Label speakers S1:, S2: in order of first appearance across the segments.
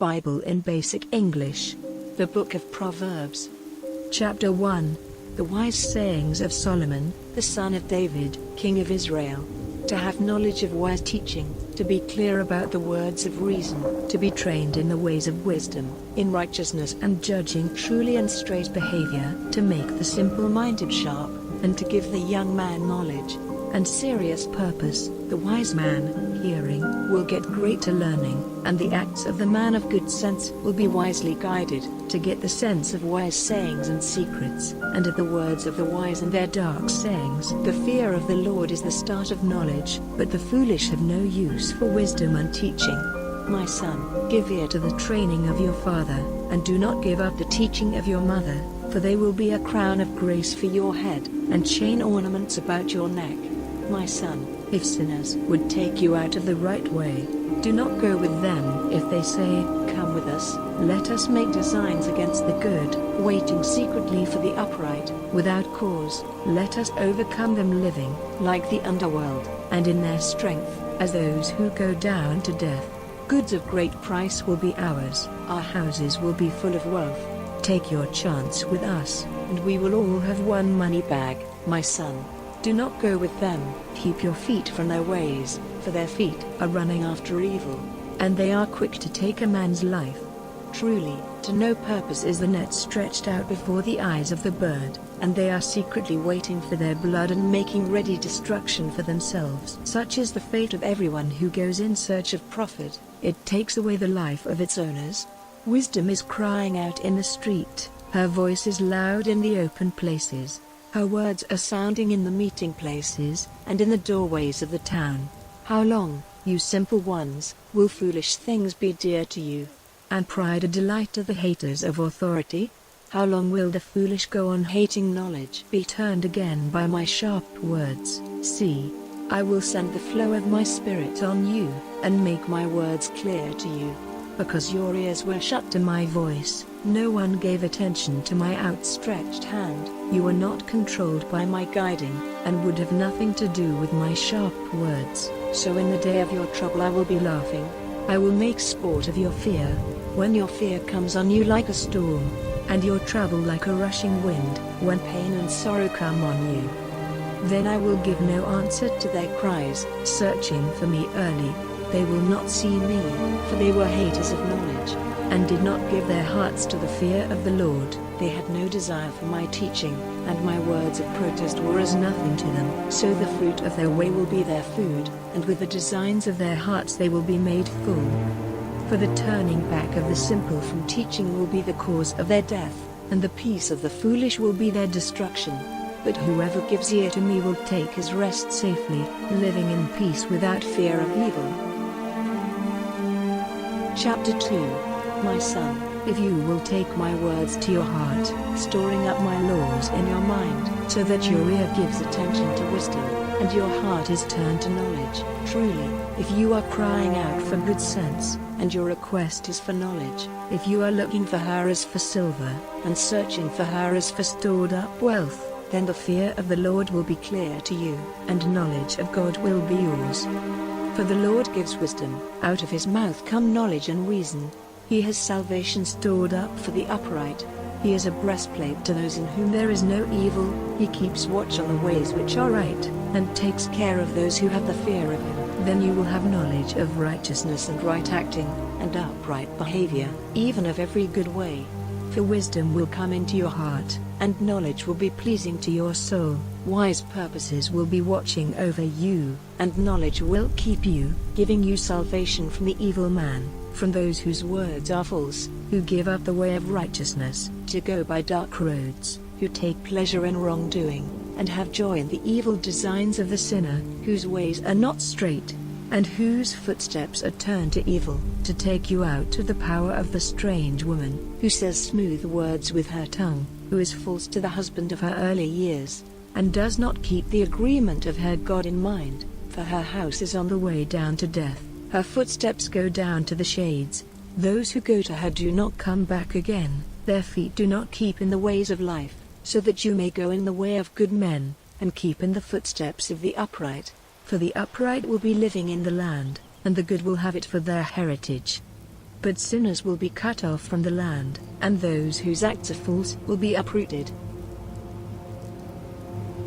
S1: Bible in Basic English. The Book of Proverbs. Chapter 1. The Wise Sayings of Solomon, the son of David, king of Israel. To have knowledge of wise teaching, to be clear about the words of reason, to be trained in the ways of wisdom, in righteousness and judging truly and straight behavior, to make the simple-minded sharp, and to give the young man knowledge and serious purpose. The wise man, hearing, will get greater learning, and the acts of the man of good sense will be wisely guided, to get the sense of wise sayings and secrets, and of the words of the wise and their dark sayings. The fear of the Lord is the start of knowledge, but the foolish have no use for wisdom and teaching. My son, give ear to the training of your father, and do not give up the teaching of your mother, for they will be a crown of grace for your head, and chain ornaments about your neck. My son, if sinners would take you out of the right way, do not go with them. If they say, "Come with us, let us make designs against the good," waiting secretly for the upright, without cause, let us overcome them living, like the underworld, and in their strength, as those who go down to death. Goods of great price will be ours, our houses will be full of wealth. Take your chance with us, and we will all have one money bag. My son, do not go with them. Keep your feet from their ways, for their feet are running after evil, and they are quick to take a man's life. Truly, to no purpose is the net stretched out before the eyes of the bird, and they are secretly waiting for their blood and making ready destruction for themselves. Such is the fate of everyone who goes in search of profit. It takes away the life of its owners. Wisdom is crying out in the street, her voice is loud in the open places. Her words are sounding in the meeting places, and in the doorways of the town. How long, you simple ones, will foolish things be dear to you, and pride a delight to the haters of authority? How long will the foolish go on hating knowledge? Be turned again by my sharp words. See, I will send the flow of my spirit on you, and make my words clear to you. Because your ears were shut to my voice, no one gave attention to my outstretched hand. You were not controlled by my guiding, and would have nothing to do with my sharp words. So in the day of your trouble I will be laughing. I will make sport of your fear. When your fear comes on you like a storm, and your trouble like a rushing wind, when pain and sorrow come on you, then I will give no answer to their cries, searching for me early. They will not see me, for they were haters of knowledge, and did not give their hearts to the fear of the Lord. They had no desire for my teaching, and my words of protest were as nothing to them. So the fruit of their way will be their food, and with the designs of their hearts they will be made full. For the turning back of the simple from teaching will be the cause of their death, and the peace of the foolish will be their destruction. But whoever gives ear to me will take his rest safely, living in peace without fear of evil. Chapter 2. My son, if you will take my words to your heart, storing up my laws in your mind, so that your ear gives attention to wisdom, and your heart is turned to knowledge. Truly, if you are crying out for good sense, and your request is for knowledge, if you are looking for her as for silver, and searching for her as for stored up wealth, then the fear of the Lord will be clear to you, and knowledge of God will be yours. For the Lord gives wisdom, out of his mouth come knowledge and reason. He has salvation stored up for the upright. He is a breastplate to those in whom there is no evil. He keeps watch on the ways which are right, and takes care of those who have the fear of him. Then you will have knowledge of righteousness and right acting, and upright behavior, even of every good way. For wisdom will come into your heart, and knowledge will be pleasing to your soul. Wise purposes will be watching over you, and knowledge will keep you, giving you salvation from the evil man, from those whose words are false, who give up the way of righteousness, to go by dark roads, who take pleasure in wrongdoing, and have joy in the evil designs of the sinner, whose ways are not straight, and whose footsteps are turned to evil, to take you out of the power of the strange woman, who says smooth words with her tongue, who is false to the husband of her early years, and does not keep the agreement of her God in mind, for her house is on the way down to death, her footsteps go down to the shades. Those who go to her do not come back again, their feet do not keep in the ways of life, so that you may go in the way of good men, and keep in the footsteps of the upright. For the upright will be living in the land, and the good will have it for their heritage. but sinners will be cut off from the land, and those whose acts are false will be uprooted.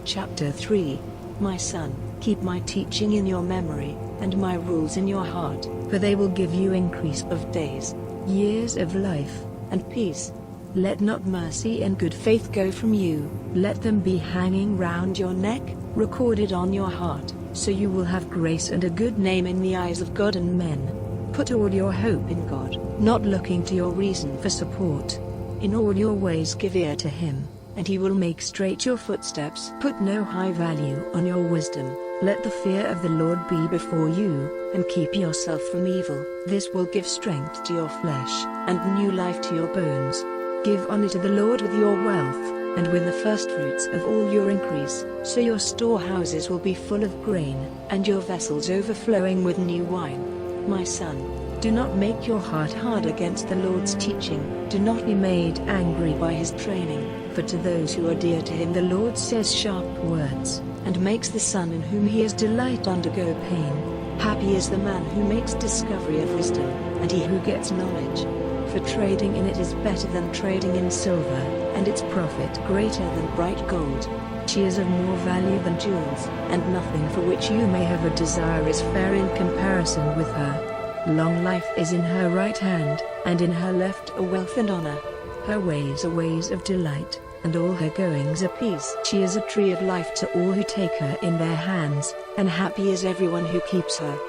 S1: Chapter 3. My son, keep my teaching in your memory, and my rules in your heart, for they will give you increase of days, years of life, and peace. Let not mercy and good faith go from you, let them be hanging round your neck, recorded on your heart, so you will have grace and a good name in the eyes of God and men. Put all your hope in God, not looking to your reason for support. In all your ways give ear to him, and he will make straight your footsteps. Put no high value on your wisdom, let the fear of the Lord be before you, and keep yourself from evil. This will give strength to your flesh, and new life to your bones. Give honor to the Lord with your wealth, and with the firstfruits of all your increase, so your storehouses will be full of grain, and your vessels overflowing with new wine. My son, do not make your heart hard against the Lord's teaching, do not be made angry by his training, for to those who are dear to him the Lord says sharp words, and makes the son in whom he has delight undergo pain. Happy is the man who makes discovery of wisdom, and he who gets knowledge. For trading in it is better than trading in silver, and its profit greater than bright gold. She is of more value than jewels, and nothing for which you may have a desire is fair in comparison with her. Long life is in her right hand, and in her left are wealth and honor. Her ways are ways of delight, and all her goings are peace. She is a tree of life to all who take her in their hands, and happy is everyone who keeps her.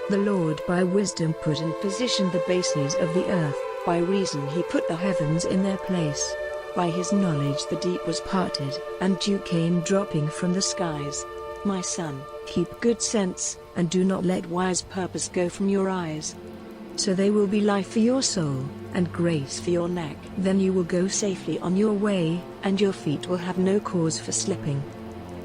S1: The Lord by wisdom put in position the bases of the earth, by reason he put the heavens in their place. By his knowledge the deep was parted, and dew came dropping from the skies. My son, keep good sense, and do not let wise purpose go from your eyes. So they will be life for your soul, and grace for your neck. Then you will go safely on your way, and your feet will have no cause for slipping.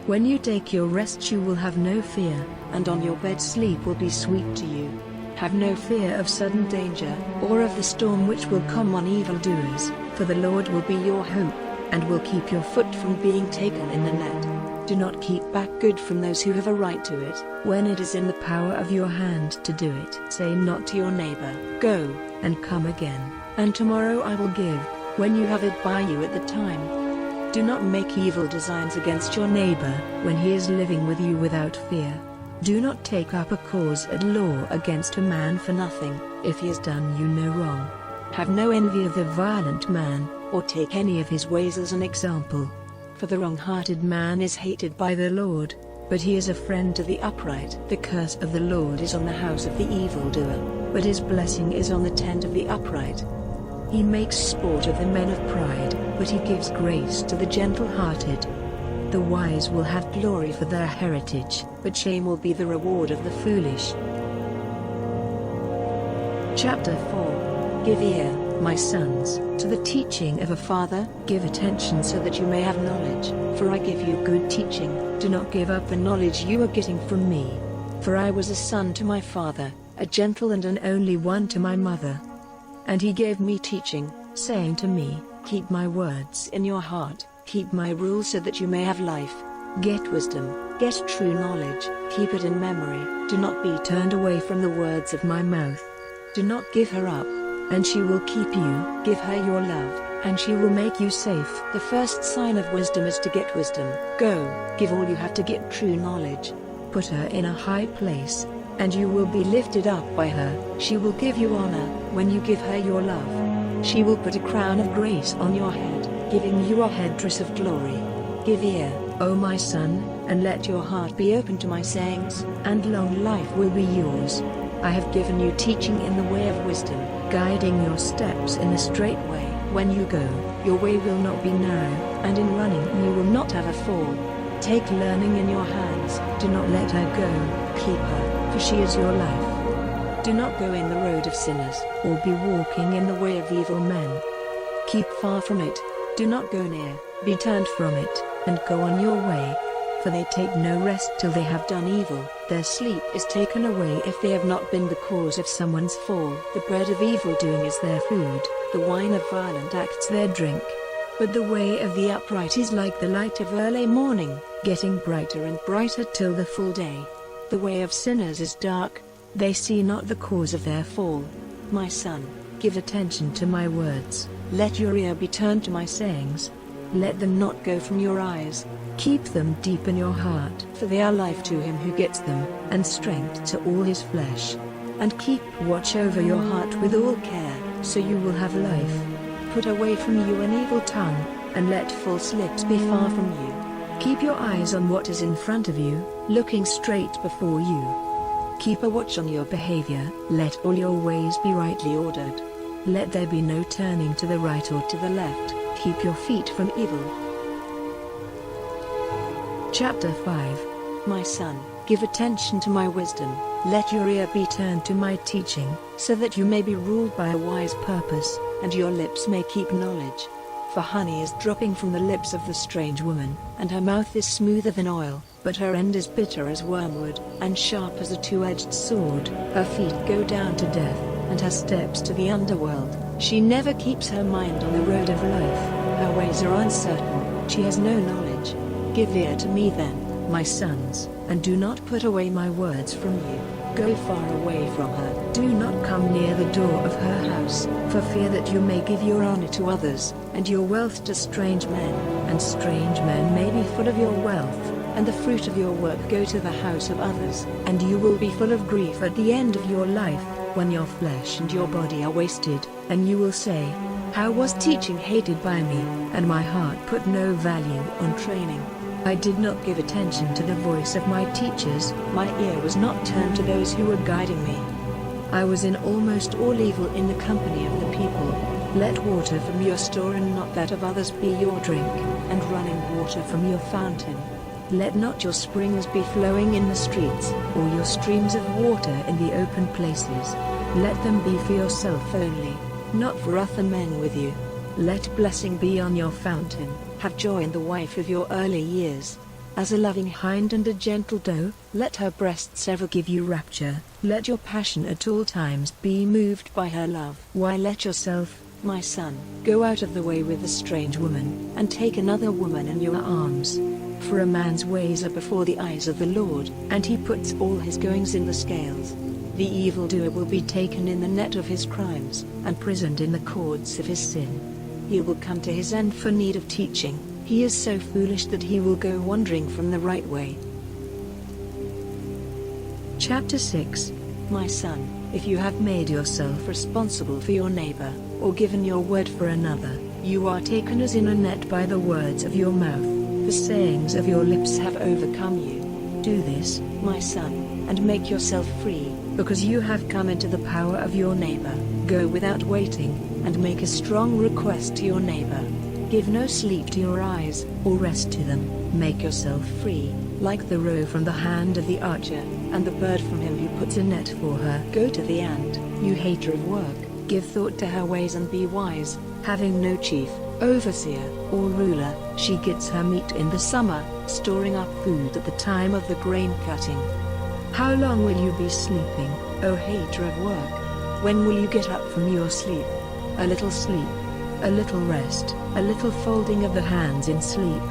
S1: When you take your rest you will have no fear, and on your bed sleep will be sweet to you. Have no fear of sudden danger, or of the storm which will come on evildoers, for the Lord will be your hope, and will keep your foot from being taken in the net. Do not keep back good from those who have a right to it, when it is in the power of your hand to do it. Say not to your neighbor, go, and come again, and tomorrow I will give, when you have it by you at the time. Do not make evil designs against your neighbor, when he is living with you without fear. Do not take up a cause at law against a man for nothing, if he has done you no wrong. Have no envy of the violent man, or take any of his ways as an example. For the wrong-hearted man is hated by the Lord, but he is a friend to the upright. The curse of the Lord is on the house of the evildoer, but his blessing is on the tent of the upright. He makes sport of the men of pride, but he gives grace to the gentle-hearted. The wise will have glory for their heritage, but shame will be the reward of the foolish. Chapter 4. Give ear, my sons, to the teaching of a father, give attention so that you may have knowledge, for I give you good teaching. Do not give up the knowledge you are getting from me. For I was a son to my father, a gentle and an only one to my mother. And he gave me teaching, saying to me, keep my words in your heart. Keep my rules so that you may have life. Get wisdom, get true knowledge, keep it in memory. Do not be turned away from the words of my mouth. Do not give her up, and she will keep you. Give her your love, and she will make you safe. The first sign of wisdom is to get wisdom. Go, give all you have to get true knowledge. Put her in a high place, and you will be lifted up by her. She will give you honor, when you give her your love. She will put a crown of grace on your head, giving you a headdress of glory. Give ear, O my son, and let your heart be open to my sayings, and long life will be yours. I have given you teaching in the way of wisdom, guiding your steps in the straight way. When you go, your way will not be narrow, and in running you will not have a fall. Take learning in your hands, do not let her go, keep her, for she is your life. Do not go in the road of sinners, or be walking in the way of evil men. Keep far from it. Do not go near, be turned from it, and go on your way. For they take no rest till they have done evil. Their sleep is taken away if they have not been the cause of someone's fall. The bread of evildoing is their food, the wine of violent acts their drink. But the way of the upright is like the light of early morning, getting brighter and brighter till the full day. The way of sinners is dark, they see not the cause of their fall. My son, give attention to my words. Let your ear be turned to my sayings. Let them not go from your eyes. Keep them deep in your heart, for they are life to him who gets them, and strength to all his flesh. And keep watch over your heart with all care, so you will have life. Put away from you an evil tongue, and let false lips be far from you. Keep your eyes on what is in front of you, looking straight before you. Keep a watch on your behavior, let all your ways be rightly ordered. Let there be no turning to the right or to the left, keep your feet from evil. Chapter 5. My son, give attention to my wisdom, let your ear be turned to my teaching, so that you may be ruled by a wise purpose, and your lips may keep knowledge. For honey is dropping from the lips of the strange woman, and her mouth is smoother than oil, but her end is bitter as wormwood, and sharp as a two-edged sword. Her feet go down to death, and her steps to the underworld. She never keeps her mind on the road of life. Her ways are uncertain, she has no knowledge. Give ear to me then, my sons, and do not put away my words from you. Go far away from her. Do not come near the door of her house, for fear that you may give your honor to others, and your wealth to strange men, and strange men may be full of your wealth, and the fruit of your work go to the house of others, and you will be full of grief at the end of your life, when your flesh and your body are wasted, and you will say, how was teaching hated by me, and my heart put no value on training? I did not give attention to the voice of my teachers, my ear was not turned to those who were guiding me. I was in almost all evil in the company of the people. Let water from your store and not that of others be your drink, and running water from your fountain. Let not your springs be flowing in the streets, or your streams of water in the open places. Let them be for yourself only, not for other men with you. Let blessing be on your fountain, have joy in the wife of your early years. As a loving hind and a gentle doe, let her breasts ever give you rapture. Let your passion at all times be moved by her love. Why let yourself, my son, go out of the way with a strange woman, and take another woman in your arms? For a man's ways are before the eyes of the Lord, and he puts all his goings in the scales. The evildoer will be taken in the net of his crimes, and prisoned in the cords of his sin. He will come to his end for need of teaching. He is so foolish that he will go wandering from the right way. Chapter 6. My son, if you have made yourself responsible for your neighbor, or given your word for another, you are taken as in a net by the words of your mouth. The sayings of your lips have overcome you. Do this, my son, and make yourself free, because you have come into the power of your neighbor. Go without waiting, and make a strong request to your neighbor. Give no sleep to your eyes, or rest to them. Make yourself free, like the roe from the hand of the archer, and the bird from him who puts a net for her. Go to the ant, you hater of work, give thought to her ways and be wise. Having no chief, overseer, or ruler, she gets her meat in the summer, storing up food at the time of the grain cutting. How long will you be sleeping, O hater of work? When will you get up from your sleep? A little sleep, a little rest, a little folding of the hands in sleep.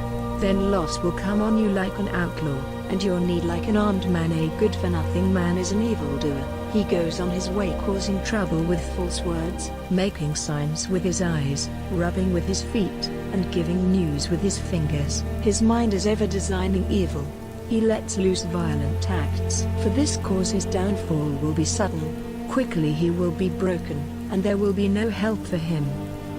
S1: Then loss will come on you like an outlaw, and your need like an armed man. A good-for-nothing man is an evildoer. He goes on his way causing trouble with false words, making signs with his eyes, rubbing with his feet, and giving news with his fingers. His mind is ever designing evil. He lets loose violent acts. For this cause his downfall will be sudden. Quickly he will be broken, and there will be no help for him.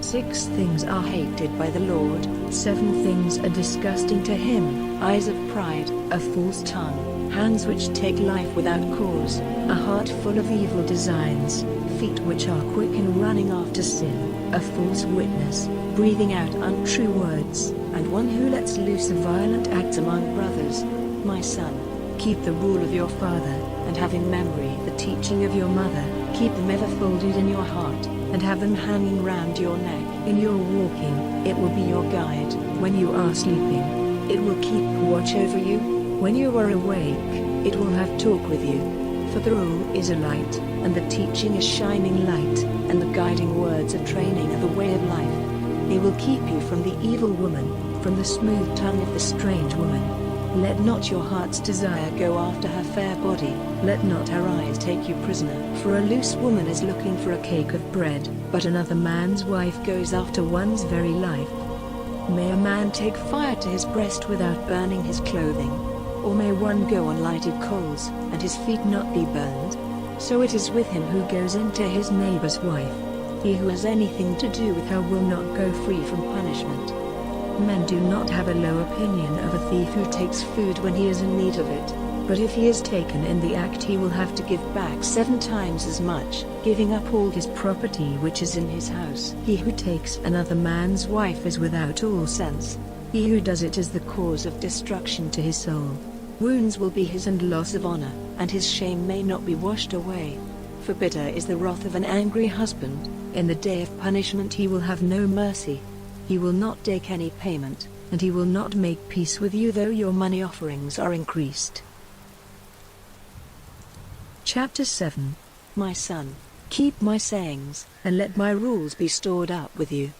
S1: 6 things are hated by the Lord, 7 things are disgusting to him: eyes of pride, a false tongue, hands which take life without cause, a heart full of evil designs, feet which are quick in running after sin, a false witness, breathing out untrue words, and one who lets loose violent acts among brothers. My son, keep the rule of your father, and have in memory the teaching of your mother. Keep them ever folded in your heart, and have them hanging round your neck. In your walking, it will be your guide. When you are sleeping, it will keep watch over you. When you are awake, it will have talk with you. For the rule is a light, and the teaching is shining light, and the guiding words are training of the way of life. They will keep you from the evil woman, from the smooth tongue of the strange woman. Let not your heart's desire go after her fair body, let not her eyes take you prisoner. For a loose woman is looking for a cake of bread, but another man's wife goes after one's very life. May a man take fire to his breast without burning his clothing? Or may one go on lighted coals, and his feet not be burned? So it is with him who goes into his neighbor's wife. He who has anything to do with her will not go free from punishment. Men do not have a low opinion of a thief who takes food when he is in need of it, but if he is taken in the act he will have to give back 7 times as much, giving up all his property which is in his house. He who takes another man's wife is without all sense. He who does it is the cause of destruction to his soul. Wounds will be his and loss of honor, and his shame may not be washed away. For bitter is the wrath of an angry husband, in the day of punishment he will have no mercy. He will not take any payment, and he will not make peace with you though your money offerings are increased. Chapter 7. My son, keep my sayings, and let my rules be stored up with you.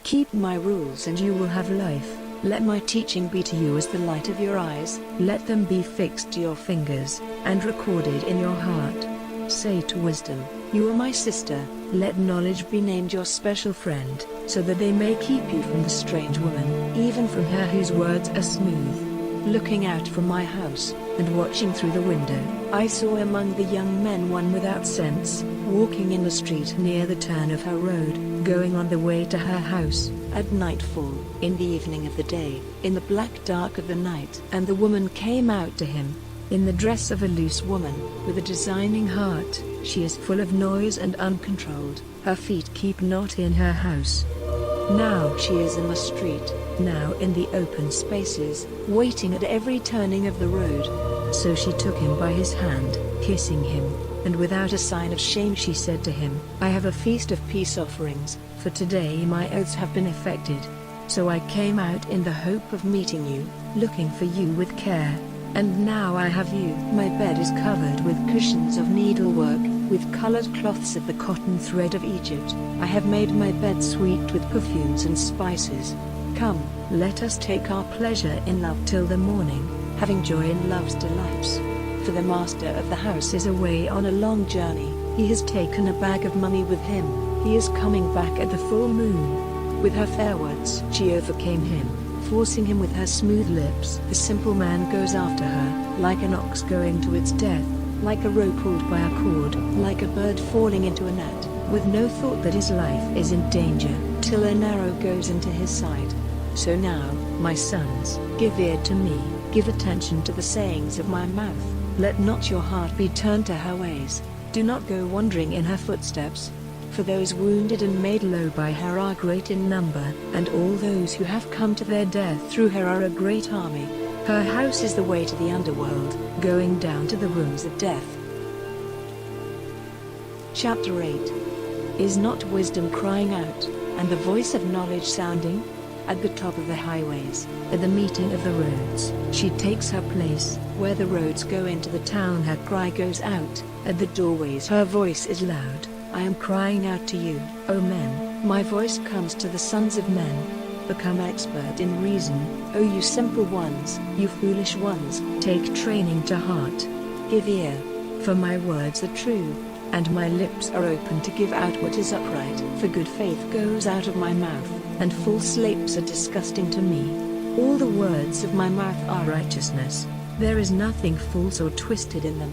S1: Keep my rules and you will have life. Let my teaching be to you as the light of your eyes. Let them be fixed to your fingers, and recorded in your heart. Say to wisdom, you are my sister. Let knowledge be named your special friend, so that they may keep you from the strange woman, even from her whose words are smooth. Looking out from my house, and watching through the window, I saw among the young men one without sense, walking in the street near the turn of her road, going on the way to her house, at nightfall, in the evening of the day, in the black dark of the night. And the woman came out to him, in the dress of a loose woman, with a designing heart. She is full of noise and uncontrolled, her feet keep not in her house. Now she is in the street, now in the open spaces, waiting at every turning of the road. So she took him by his hand, kissing him, and without a sign of shame she said to him, I have a feast of peace offerings, for today my oaths have been effected. So I came out in the hope of meeting you, looking for you with care. And now I have you. My bed is covered with cushions of needlework, with colored cloths of the cotton thread of Egypt. I have made my bed sweet with perfumes and spices. Come, let us take our pleasure in love till the morning, having joy in love's delights. For the master of the house is away on a long journey. He has taken a bag of money with him. He is coming back at the full moon. With her fair words she overcame him, forcing him with her smooth lips. The simple man goes after her, like an ox going to its death, like a rope pulled by a cord, like a bird falling into a net, with no thought that his life is in danger, till an arrow goes into his side. So now, my sons, give ear to me, give attention to the sayings of my mouth. Let not your heart be turned to her ways, do not go wandering in her footsteps. For those wounded and made low by her are great in number, and all those who have come to their death through her are a great army. Her house is the way to the underworld, going down to the rooms of death. Chapter 8. Is not wisdom crying out, and the voice of knowledge sounding? At the top of the highways, at the meeting of the roads, she takes her place. Where the roads go into the town her cry goes out, at the doorways her voice is loud. I am crying out to you, O men, my voice comes to the sons of men. Become expert in reason, O you simple ones, you foolish ones, take training to heart. Give ear, for my words are true, and my lips are open to give out what is upright. For good faith goes out of my mouth, and false lips are disgusting to me. All the words of my mouth are righteousness, there is nothing false or twisted in them.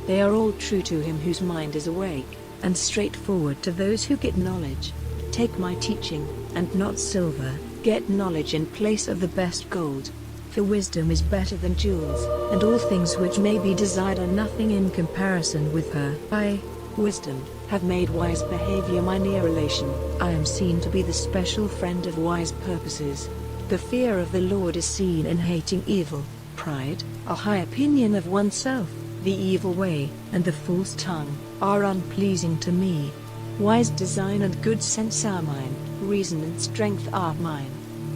S1: They are all true to him whose mind is awake, and straightforward to those who get knowledge. Take my teaching, and not silver, get knowledge in place of the best gold. For wisdom is better than jewels, and all things which may be desired are nothing in comparison with her. I, wisdom, have made wise behavior my near relation. I am seen to be the special friend of wise purposes. The fear of the Lord is seen in hating evil. Pride, a high opinion of oneself, the evil way, and the false tongue, are unpleasing to me. Wise design and good sense are mine, reason and strength are mine.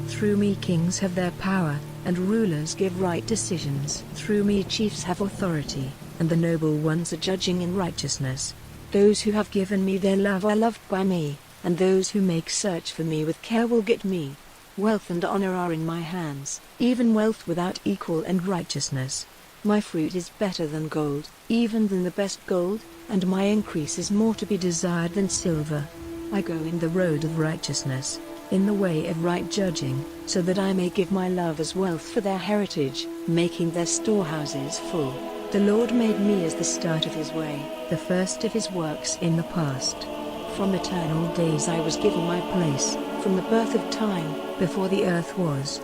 S1: Through me kings have their power, and rulers give right decisions. Through me chiefs have authority, and the noble ones are judging in righteousness. Those who have given me their love are loved by me, and those who make search for me with care will get me. Wealth and honor are in my hands, even wealth without equal and righteousness. My fruit is better than gold, even than the best gold, and my increase is more to be desired than silver. I go in the road of righteousness, in the way of right judging, so that I may give my lovers wealth for their heritage, making their storehouses full. The Lord made me as the start of his way, the first of his works in the past. From eternal days I was given my place, from the birth of time, before the earth was.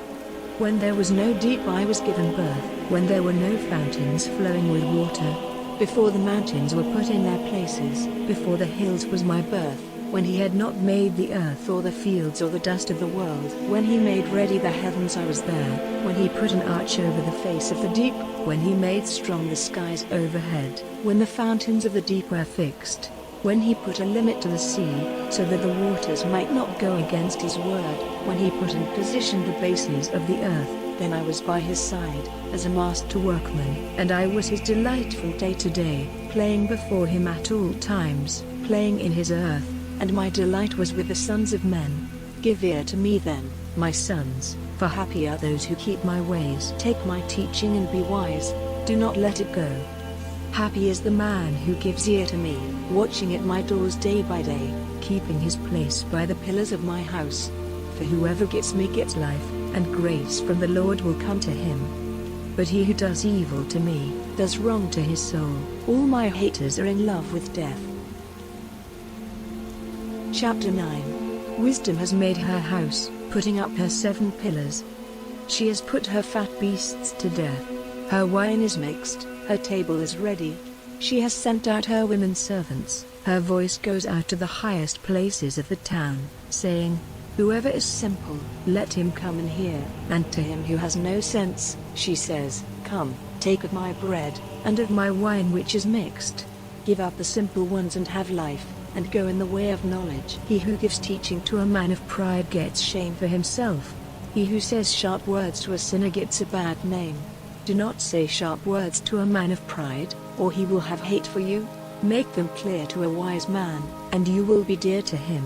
S1: When there was no deep I was given birth, when there were no fountains flowing with water. Before the mountains were put in their places, before the hills was my birth, when he had not made the earth or the fields or the dust of the world. When he made ready the heavens I was there, when he put an arch over the face of the deep, when he made strong the skies overhead, when the fountains of the deep were fixed. When he put a limit to the sea, so that the waters might not go against his word, when he put in position the bases of the earth, then I was by his side, as a master workman, and I was his delight from day to day, playing before him at all times, playing in his earth, and my delight was with the sons of men. Give ear to me then, my sons, for happy are those who keep my ways. Take my teaching and be wise, do not let it go. Happy is the man who gives ear to me, watching at my doors day by day, keeping his place by the pillars of my house. For whoever gets me gets life, and grace from the Lord will come to him. But he who does evil to me, does wrong to his soul. All my haters are in love with death. Chapter 9. Wisdom has made her house, putting up her 7 pillars. She has put her fat beasts to death. Her wine is mixed, her table is ready. She has sent out her women servants, her voice goes out to the highest places of the town, saying, Whoever is simple, let him come and hear. And to him who has no sense, she says, Come, take of my bread, and of my wine which is mixed. Give up the simple ones and have life, and go in the way of knowledge. He who gives teaching to a man of pride gets shame for himself. He who says sharp words to a sinner gets a bad name. Do not say sharp words to a man of pride, or he will have hate for you. Make them clear to a wise man, and you will be dear to him.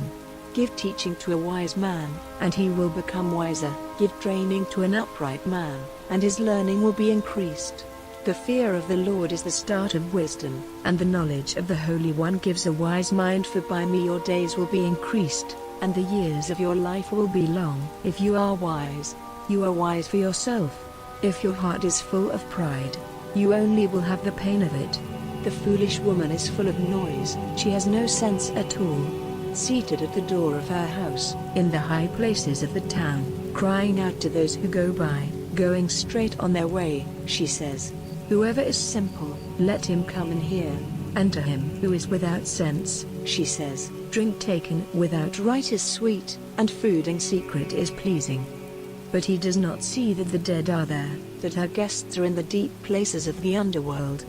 S1: Give teaching to a wise man, and he will become wiser. Give training to an upright man, and his learning will be increased. The fear of the Lord is the start of wisdom, and the knowledge of the Holy One gives a wise mind. For by me your days will be increased, and the years of your life will be long. If you are wise, you are wise for yourself. If your heart is full of pride, you only will have the pain of it. The foolish woman is full of noise, she has no sense at all. Seated at the door of her house, in the high places of the town, crying out to those who go by, going straight on their way, she says, Whoever is simple, let him come and hear. And to him who is without sense, she says, Drink taken without right is sweet, and food in secret is pleasing. But he does not see that the dead are there, that her guests are in the deep places of the underworld.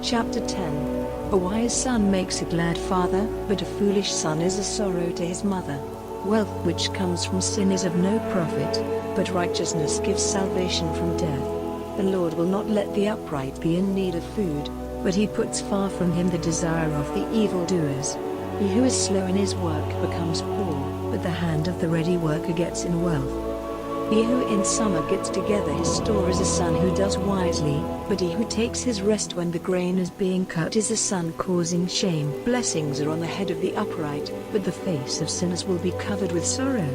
S1: Chapter 10. A wise son makes a glad father, but a foolish son is a sorrow to his mother. Wealth which comes from sin is of no profit, but righteousness gives salvation from death. The Lord will not let the upright be in need of food, but he puts far from him the desire of the evildoers. He who is slow in his work becomes poor, but the hand of the ready worker gets in wealth. He who in summer gets together his store is a son who does wisely, but he who takes his rest when the grain is being cut is a son causing shame. Blessings are on the head of the upright, but the face of sinners will be covered with sorrow.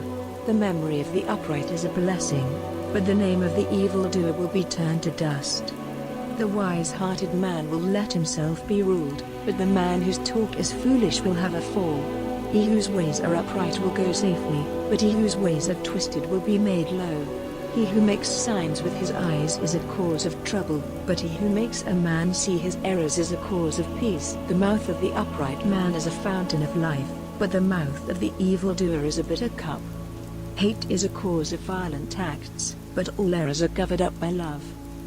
S1: The memory of the upright is a blessing, but the name of the evildoer will be turned to dust. The wise-hearted man will let himself be ruled, but the man whose talk is foolish will have a fall. He whose ways are upright will go safely, but he whose ways are twisted will be made low. He who makes signs with his eyes is a cause of trouble, but he who makes a man see his errors is a cause of peace. The mouth of the upright man is a fountain of life, but the mouth of the evildoer is a bitter cup. Hate is a cause of violent acts, but all errors are covered up by love.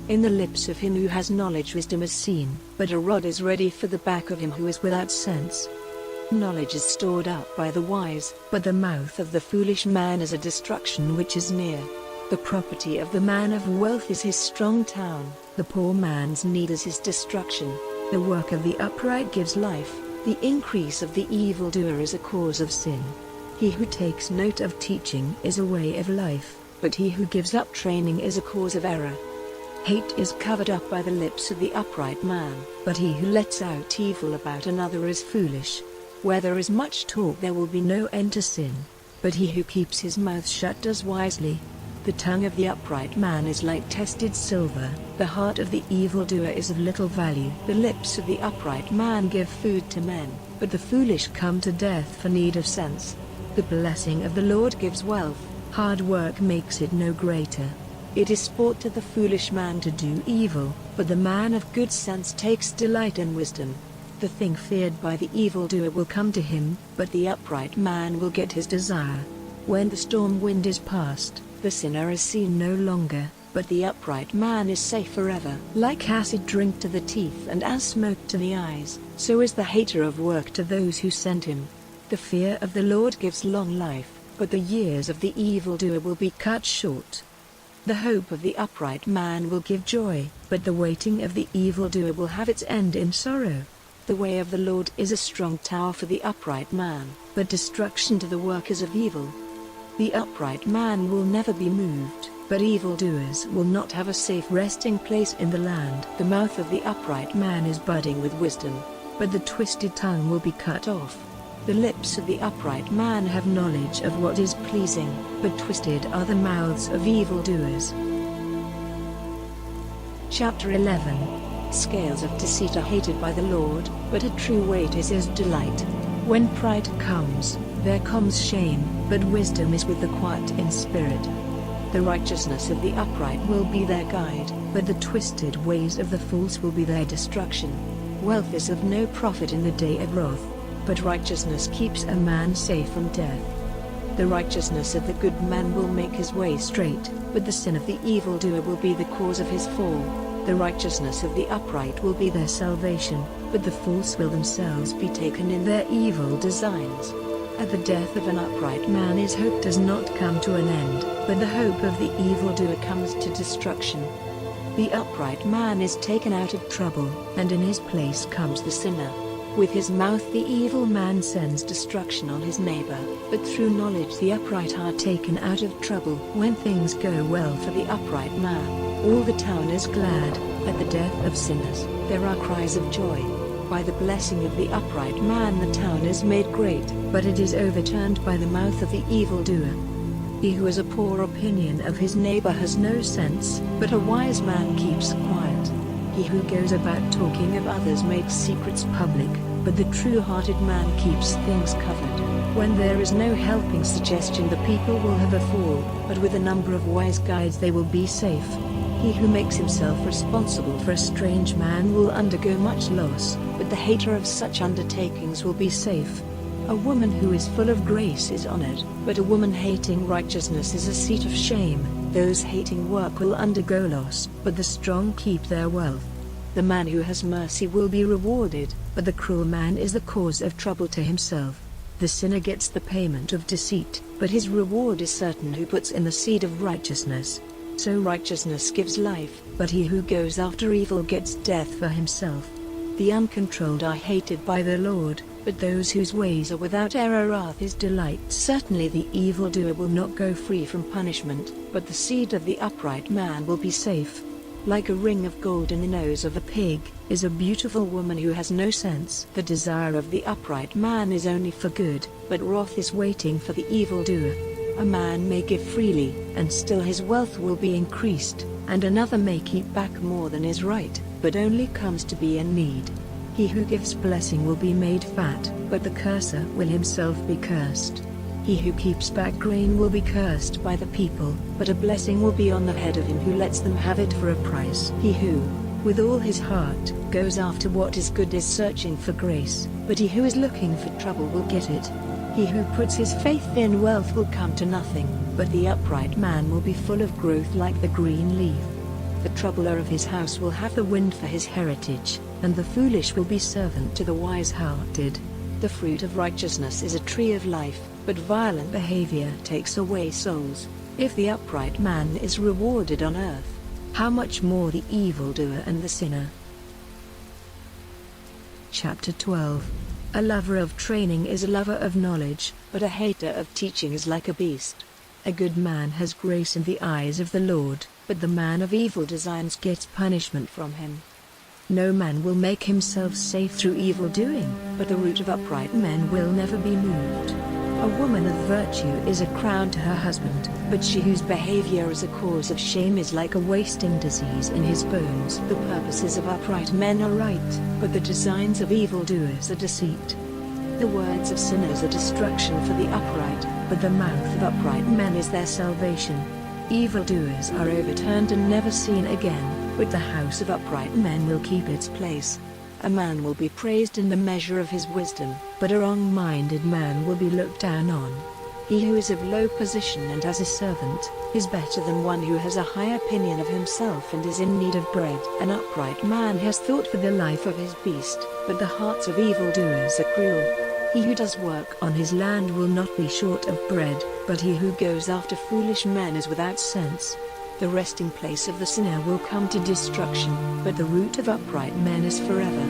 S1: In the lips of him who has knowledge wisdom is seen, but a rod is ready for the back of him who is without sense. Knowledge is stored up by the wise, but the mouth of the foolish man is a destruction which is near. The property of the man of wealth is his strong town, the poor man's need is his destruction. The work of the upright gives life, the increase of the evildoer is a cause of sin. He who takes note of teaching is a way of life, but he who gives up training is a cause of error. Hate is covered up by the lips of the upright man, but he who lets out evil about another is foolish. Where there is much talk there will be no end to sin, but he who keeps his mouth shut does wisely. The tongue of the upright man is like tested silver, the heart of the evildoer is of little value. The lips of the upright man give food to men, but the foolish come to death for need of sense. The blessing of the Lord gives wealth, hard work makes it no greater. It is sport to the foolish man to do evil, but the man of good sense takes delight in wisdom. The thing feared by the evildoer will come to him, but the upright man will get his desire. When the storm wind is past, the sinner is seen no longer, but the upright man is safe forever. Like acid drink to the teeth and as smoke to the eyes, so is the hater of work to those who send him. The fear of the Lord gives long life, but the years of the evildoer will be cut short. The hope of the upright man will give joy, but the waiting of the evildoer will have its end in sorrow. The way of the Lord is a strong tower for the upright man, but destruction to the workers of evil. The upright man will never be moved, but evildoers will not have a safe resting place in the land. The mouth of the upright man is budding with wisdom, but the twisted tongue will be cut off. The lips of the upright man have knowledge of what is pleasing, but twisted are the mouths of evildoers. Chapter 11. Scales of deceit are hated by the Lord, but a true weight is his delight. When pride comes, there comes shame, but wisdom is with the quiet in spirit. The righteousness of the upright will be their guide, but the twisted ways of the fools will be their destruction. Wealth is of no profit in the day of wrath, but righteousness keeps a man safe from death. The righteousness of the good man will make his way straight, but the sin of the evildoer will be the cause of his fall. The righteousness of the upright will be their salvation, but the fools will themselves be taken in their evil designs. At the death of an upright man his hope does not come to an end, but the hope of the evildoer comes to destruction. The upright man is taken out of trouble, and in his place comes the sinner. With his mouth the evil man sends destruction on his neighbor, but through knowledge the upright are taken out of trouble. When things go well for the upright man, all the town is glad. At the death of sinners, there are cries of joy. By the blessing of the upright man the town is made great, but it is overturned by the mouth of the evildoer. He who has a poor opinion of his neighbor has no sense, but a wise man keeps quiet. He who goes about talking of others makes secrets public, but the true-hearted man keeps things covered. When there is no helping suggestion the people will have a fall, but with a number of wise guides they will be safe. He who makes himself responsible for a strange man will undergo much loss, but the hater of such undertakings will be safe. A woman who is full of grace is honored, but a woman hating righteousness is a seat of shame. Those hating work will undergo loss, but the strong keep their wealth. The man who has mercy will be rewarded, but the cruel man is the cause of trouble to himself. The sinner gets the payment of deceit, but his reward is certain who puts in the seed of righteousness. So righteousness gives life, but he who goes after evil gets death for himself. The uncontrolled are hated by the Lord, but those whose ways are without error are his delight. Certainly the evildoer will not go free from punishment, but the seed of the upright man will be safe. Like a ring of gold in the nose of a pig, is a beautiful woman who has no sense. The desire of the upright man is only for good, but wrath is waiting for the evildoer. A man may give freely, and still his wealth will be increased, and another may keep back more than is right, but only comes to be in need. He who gives blessing will be made fat, but the curser will himself be cursed. He who keeps back grain will be cursed by the people, but a blessing will be on the head of him who lets them have it for a price. He who, with all his heart, goes after what is good is searching for grace, but he who is looking for trouble will get it. He who puts his faith in wealth will come to nothing, but the upright man will be full of growth like the green leaf. The troubler of his house will have the wind for his heritage, and the foolish will be servant to the wise-hearted. The fruit of righteousness is a tree of life, but violent behavior takes away souls. If the upright man is rewarded on earth, how much more the evildoer and the sinner. Chapter 12. A lover of training is a lover of knowledge, but a hater of teaching is like a beast. A good man has grace in the eyes of the Lord, but the man of evil designs gets punishment from him. No man will make himself safe through evil doing, but the root of upright men will never be moved. A woman of virtue is a crown to her husband, but she whose behavior is a cause of shame is like a wasting disease in his bones. The purposes of upright men are right, but the designs of evildoers are deceit. The words of sinners are destruction for the upright, but the mouth of upright men is their salvation. Evildoers are overturned and never seen again, but the house of upright men will keep its place. A man will be praised in the measure of his wisdom, but a wrong-minded man will be looked down on. He who is of low position and has a servant, is better than one who has a high opinion of himself and is in need of bread. An upright man has thought for the life of his beast, but the hearts of evildoers are cruel. He who does work on his land will not be short of bread, but he who goes after foolish men is without sense. The resting place of the sinner will come to destruction, but the root of upright men is forever.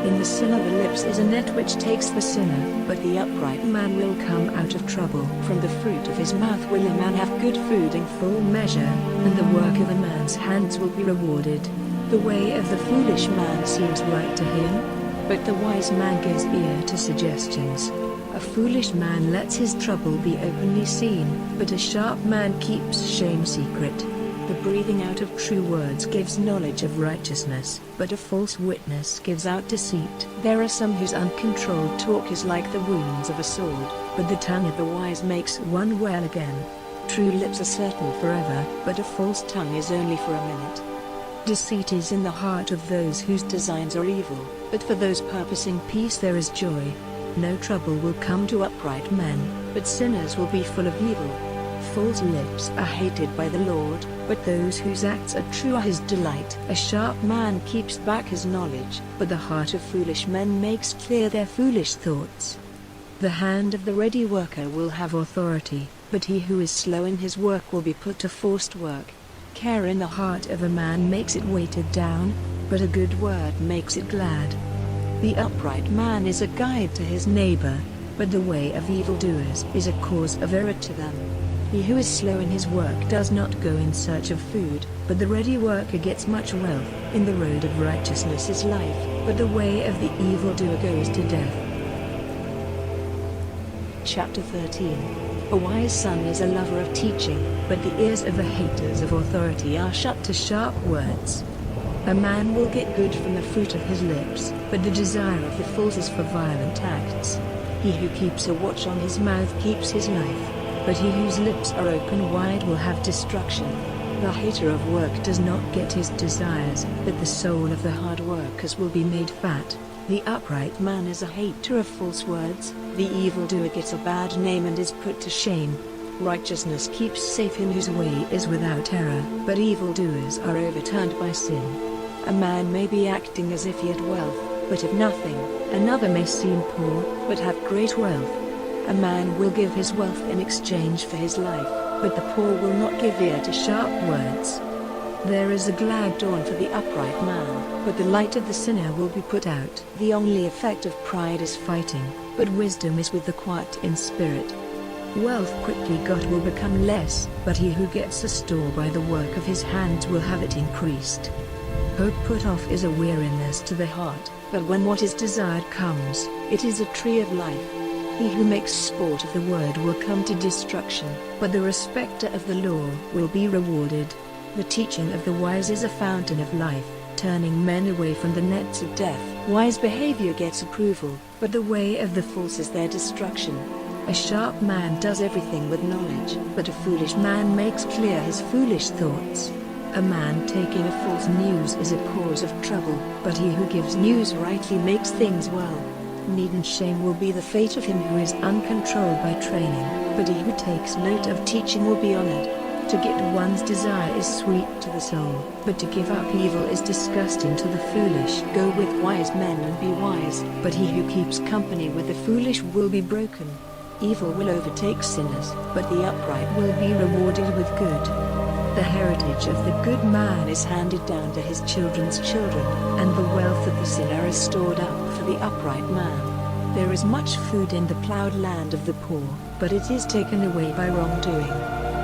S1: In the sin of the lips is a net which takes the sinner, but the upright man will come out of trouble. From the fruit of his mouth will a man have good food in full measure, and the work of a man's hands will be rewarded. The way of the foolish man seems right to him, but the wise man gives ear to suggestions. A foolish man lets his trouble be openly seen, but a sharp man keeps shame secret. The breathing out of true words gives knowledge of righteousness, but a false witness gives out deceit. There are some whose uncontrolled talk is like the wounds of a sword, but the tongue of the wise makes one well again. True lips are certain forever, but a false tongue is only for a minute. Deceit is in the heart of those whose designs are evil, but for those purposing peace there is joy. No trouble will come to upright men, but sinners will be full of evil. False lips are hated by the Lord, but those whose acts are true are his delight. A sharp man keeps back his knowledge, but the heart of foolish men makes clear their foolish thoughts. The hand of the ready worker will have authority, but he who is slow in his work will be put to forced work. Care in the heart of a man makes it weighted down, but a good word makes it glad. The upright man is a guide to his neighbor, but the way of evildoers is a cause of error to them. He who is slow in his work does not go in search of food, but the ready worker gets much wealth. In the road of righteousness is life, but the way of the evildoer goes to death. Chapter 13. A wise son is a lover of teaching, but the ears of the haters of authority are shut to sharp words. A man will get good from the fruit of his lips, but the desire of the fools is for violent acts. He who keeps a watch on his mouth keeps his life, but he whose lips are open wide will have destruction. The hater of work does not get his desires, but the soul of the hard workers will be made fat. The upright man is a hater of false words, the evildoer gets a bad name and is put to shame. Righteousness keeps safe him whose way is without error, but evildoers are overturned by sin. A man may be acting as if he had wealth, but have nothing. Another may seem poor, but have great wealth. A man will give his wealth in exchange for his life, but the poor will not give ear to sharp words. There is a glad dawn for the upright man, but the light of the sinner will be put out. The only effect of pride is fighting, but wisdom is with the quiet in spirit. Wealth quickly got will become less, but he who gets a store by the work of his hands will have it increased. Hope put off is a weariness to the heart, but when what is desired comes, it is a tree of life. He who makes sport of the word will come to destruction, but the respecter of the law will be rewarded. The teaching of the wise is a fountain of life, turning men away from the nets of death. Wise behavior gets approval, but the way of the false is their destruction. A sharp man does everything with knowledge, but a foolish man makes clear his foolish thoughts. A man taking a false news is a cause of trouble, but he who gives news rightly makes things well. Need and shame will be the fate of him who is uncontrolled by training, but he who takes note of teaching will be honored. To get one's desire is sweet to the soul, but to give up evil is disgusting to the foolish. Go with wise men and be wise, but he who keeps company with the foolish will be broken. Evil will overtake sinners, but the upright will be rewarded with good. The heritage of the good man is handed down to his children's children, and the wealth of the sinner is stored up for the upright man. There is much food in the plowed land of the poor, but it is taken away by wrongdoing.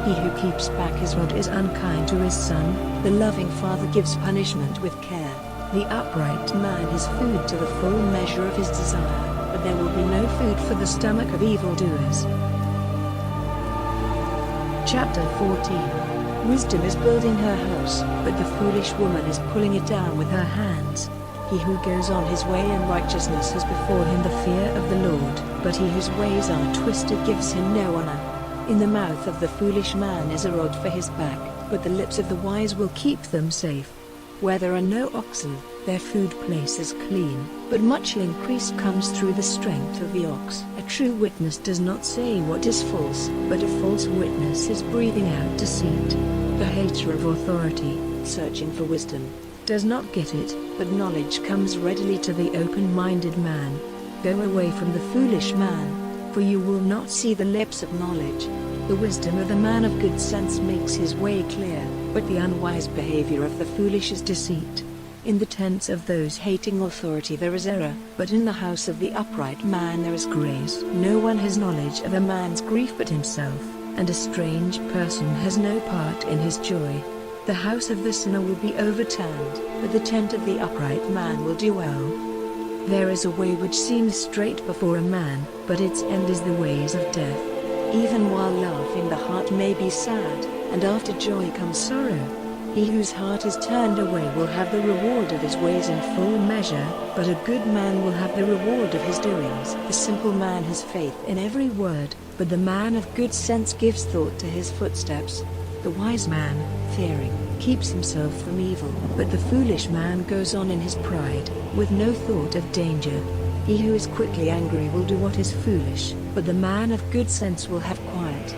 S1: He who keeps back his rod is unkind to his son. The loving father gives punishment with care. The upright man has food to the full measure of his desire, but there will be no food for the stomach of evildoers. Chapter 14. Wisdom is building her house, but the foolish woman is pulling it down with her hands. He who goes on his way in righteousness has before him the fear of the Lord, but he whose ways are twisted gives him no honor. In the mouth of the foolish man is a rod for his back, but the lips of the wise will keep them safe. Where there are no oxen, their food place is clean, but much increase comes through the strength of the ox. A true witness does not say what is false, but a false witness is breathing out deceit. The hater of authority, searching for wisdom, does not get it, but knowledge comes readily to the open-minded man. Go away from the foolish man, for you will not see the lips of knowledge. The wisdom of the man of good sense makes his way clear, but the unwise behavior of the foolish is deceit. In the tents of those hating authority there is error, but in the house of the upright man there is grace. No one has knowledge of a man's grief but himself, and a strange person has no part in his joy. The house of the sinner will be overturned, but the tent of the upright man will do well. There is a way which seems straight before a man, but its end is the ways of death. Even while love in the heart may be sad, and after joy comes sorrow. He whose heart is turned away will have the reward of his ways in full measure, but a good man will have the reward of his doings. The simple man has faith in every word, but the man of good sense gives thought to his footsteps. The wise man, fearing, keeps himself from evil, but the foolish man goes on in his pride, with no thought of danger. He who is quickly angry will do what is foolish, but the man of good sense will have quiet.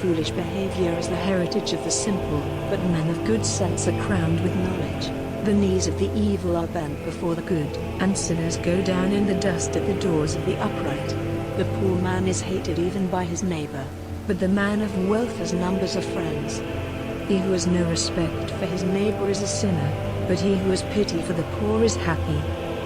S1: Foolish behavior is the heritage of the simple, but men of good sense are crowned with knowledge. The knees of the evil are bent before the good, and sinners go down in the dust at the doors of the upright. The poor man is hated even by his neighbor, but the man of wealth has numbers of friends. He who has no respect for his neighbor is a sinner, but he who has pity for the poor is happy.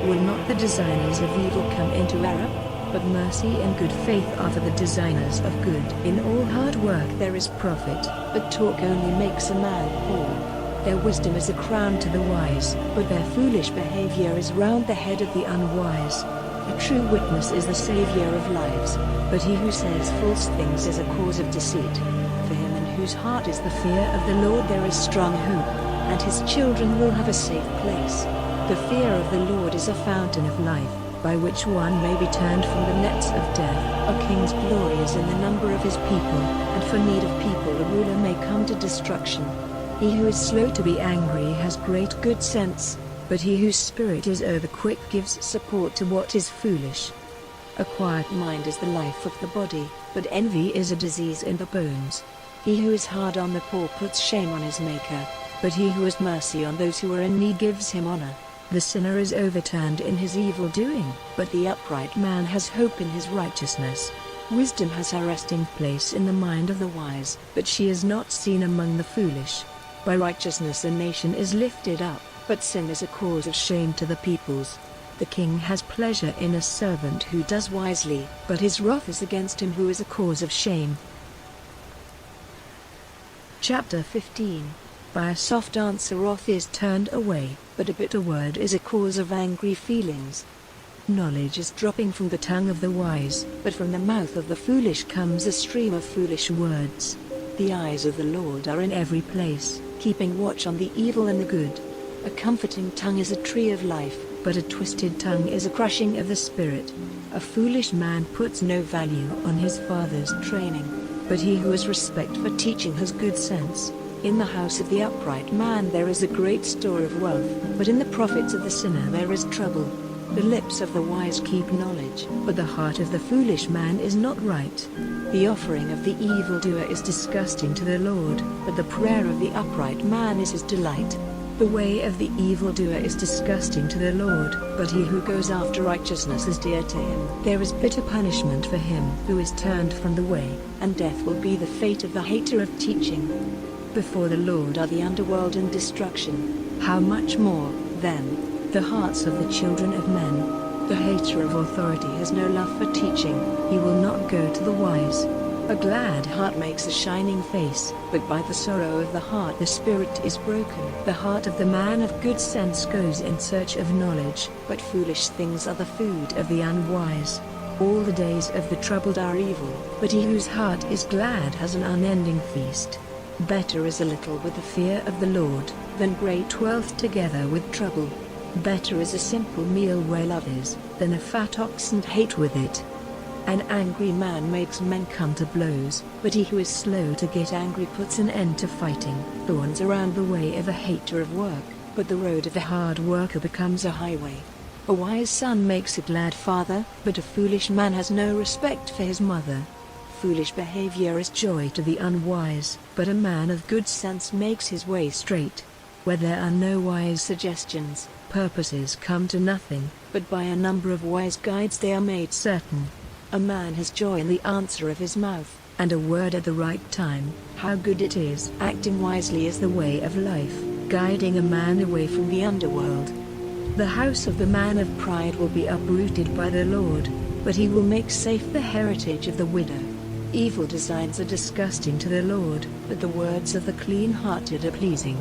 S1: Will not the designers of evil come into error? But mercy and good faith are for the designers of good. In all hard work there is profit, but talk only makes a man poor. Their wisdom is a crown to the wise, but their foolish behavior is round the head of the unwise. A true witness is the savior of lives, but he who says false things is a cause of deceit. For him in whose heart is the fear of the Lord there is strong hope, and his children will have a safe place. The fear of the Lord is a fountain of life, by which one may be turned from the nets of death. A king's glory is in the number of his people, and for need of people a ruler may come to destruction. He who is slow to be angry has great good sense, but he whose spirit is over quick gives support to what is foolish. A quiet mind is the life of the body, but envy is a disease in the bones. He who is hard on the poor puts shame on his maker, but he who has mercy on those who are in need gives him honor. The sinner is overturned in his evil doing, but the upright man has hope in his righteousness. Wisdom has her resting place in the mind of the wise, but she is not seen among the foolish. By righteousness a nation is lifted up, but sin is a cause of shame to the peoples. The king has pleasure in a servant who does wisely, but his wrath is against him who is a cause of shame. Chapter 15. By a soft answer wrath is turned away, but a bitter word is a cause of angry feelings. Knowledge is dropping from the tongue of the wise, but from the mouth of the foolish comes a stream of foolish words. The eyes of the Lord are in every place, keeping watch on the evil and the good. A comforting tongue is a tree of life, but a twisted tongue is a crushing of the spirit. A foolish man puts no value on his father's training, but he who has respect for teaching has good sense. In the house of the upright man there is a great store of wealth, but in the profits of the sinner there is trouble. The lips of the wise keep knowledge, but the heart of the foolish man is not right. The offering of the evildoer is disgusting to the Lord, but the prayer of the upright man is his delight. The way of the evildoer is disgusting to the Lord, but he who goes after righteousness is dear to him. There is bitter punishment for him who is turned from the way, and death will be the fate of the hater of teaching. Before the Lord are the underworld and destruction. How much more, then, the hearts of the children of men? The hater of authority has no love for teaching, he will not go to the wise. A glad heart makes a shining face, but by the sorrow of the heart the spirit is broken. The heart of the man of good sense goes in search of knowledge, but foolish things are the food of the unwise. All the days of the troubled are evil, but he whose heart is glad has an unending feast. Better is a little with the fear of the Lord, than great wealth together with trouble. Better is a simple meal where love is, than a fat ox and hate with it. An angry man makes men come to blows, but he who is slow to get angry puts an end to fighting. Thorns around the way of a hater of work, but the road of a hard worker becomes a highway. A wise son makes a glad father, but a foolish man has no respect for his mother. Foolish behavior is joy to the unwise, but a man of good sense makes his way straight. Where there are no wise suggestions, purposes come to nothing, but by a number of wise guides they are made certain. A man has joy in the answer of his mouth, and a word at the right time. How good it is! Acting wisely is the way of life, guiding a man away from the underworld. The house of the man of pride will be uprooted by the Lord, but he will make safe the heritage of the widow. Evil designs are disgusting to the Lord, but the words of the clean-hearted are pleasing.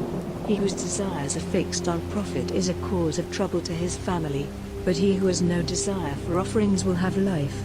S1: He whose desires are fixed on profit is a cause of trouble to his family, but he who has no desire for offerings will have life.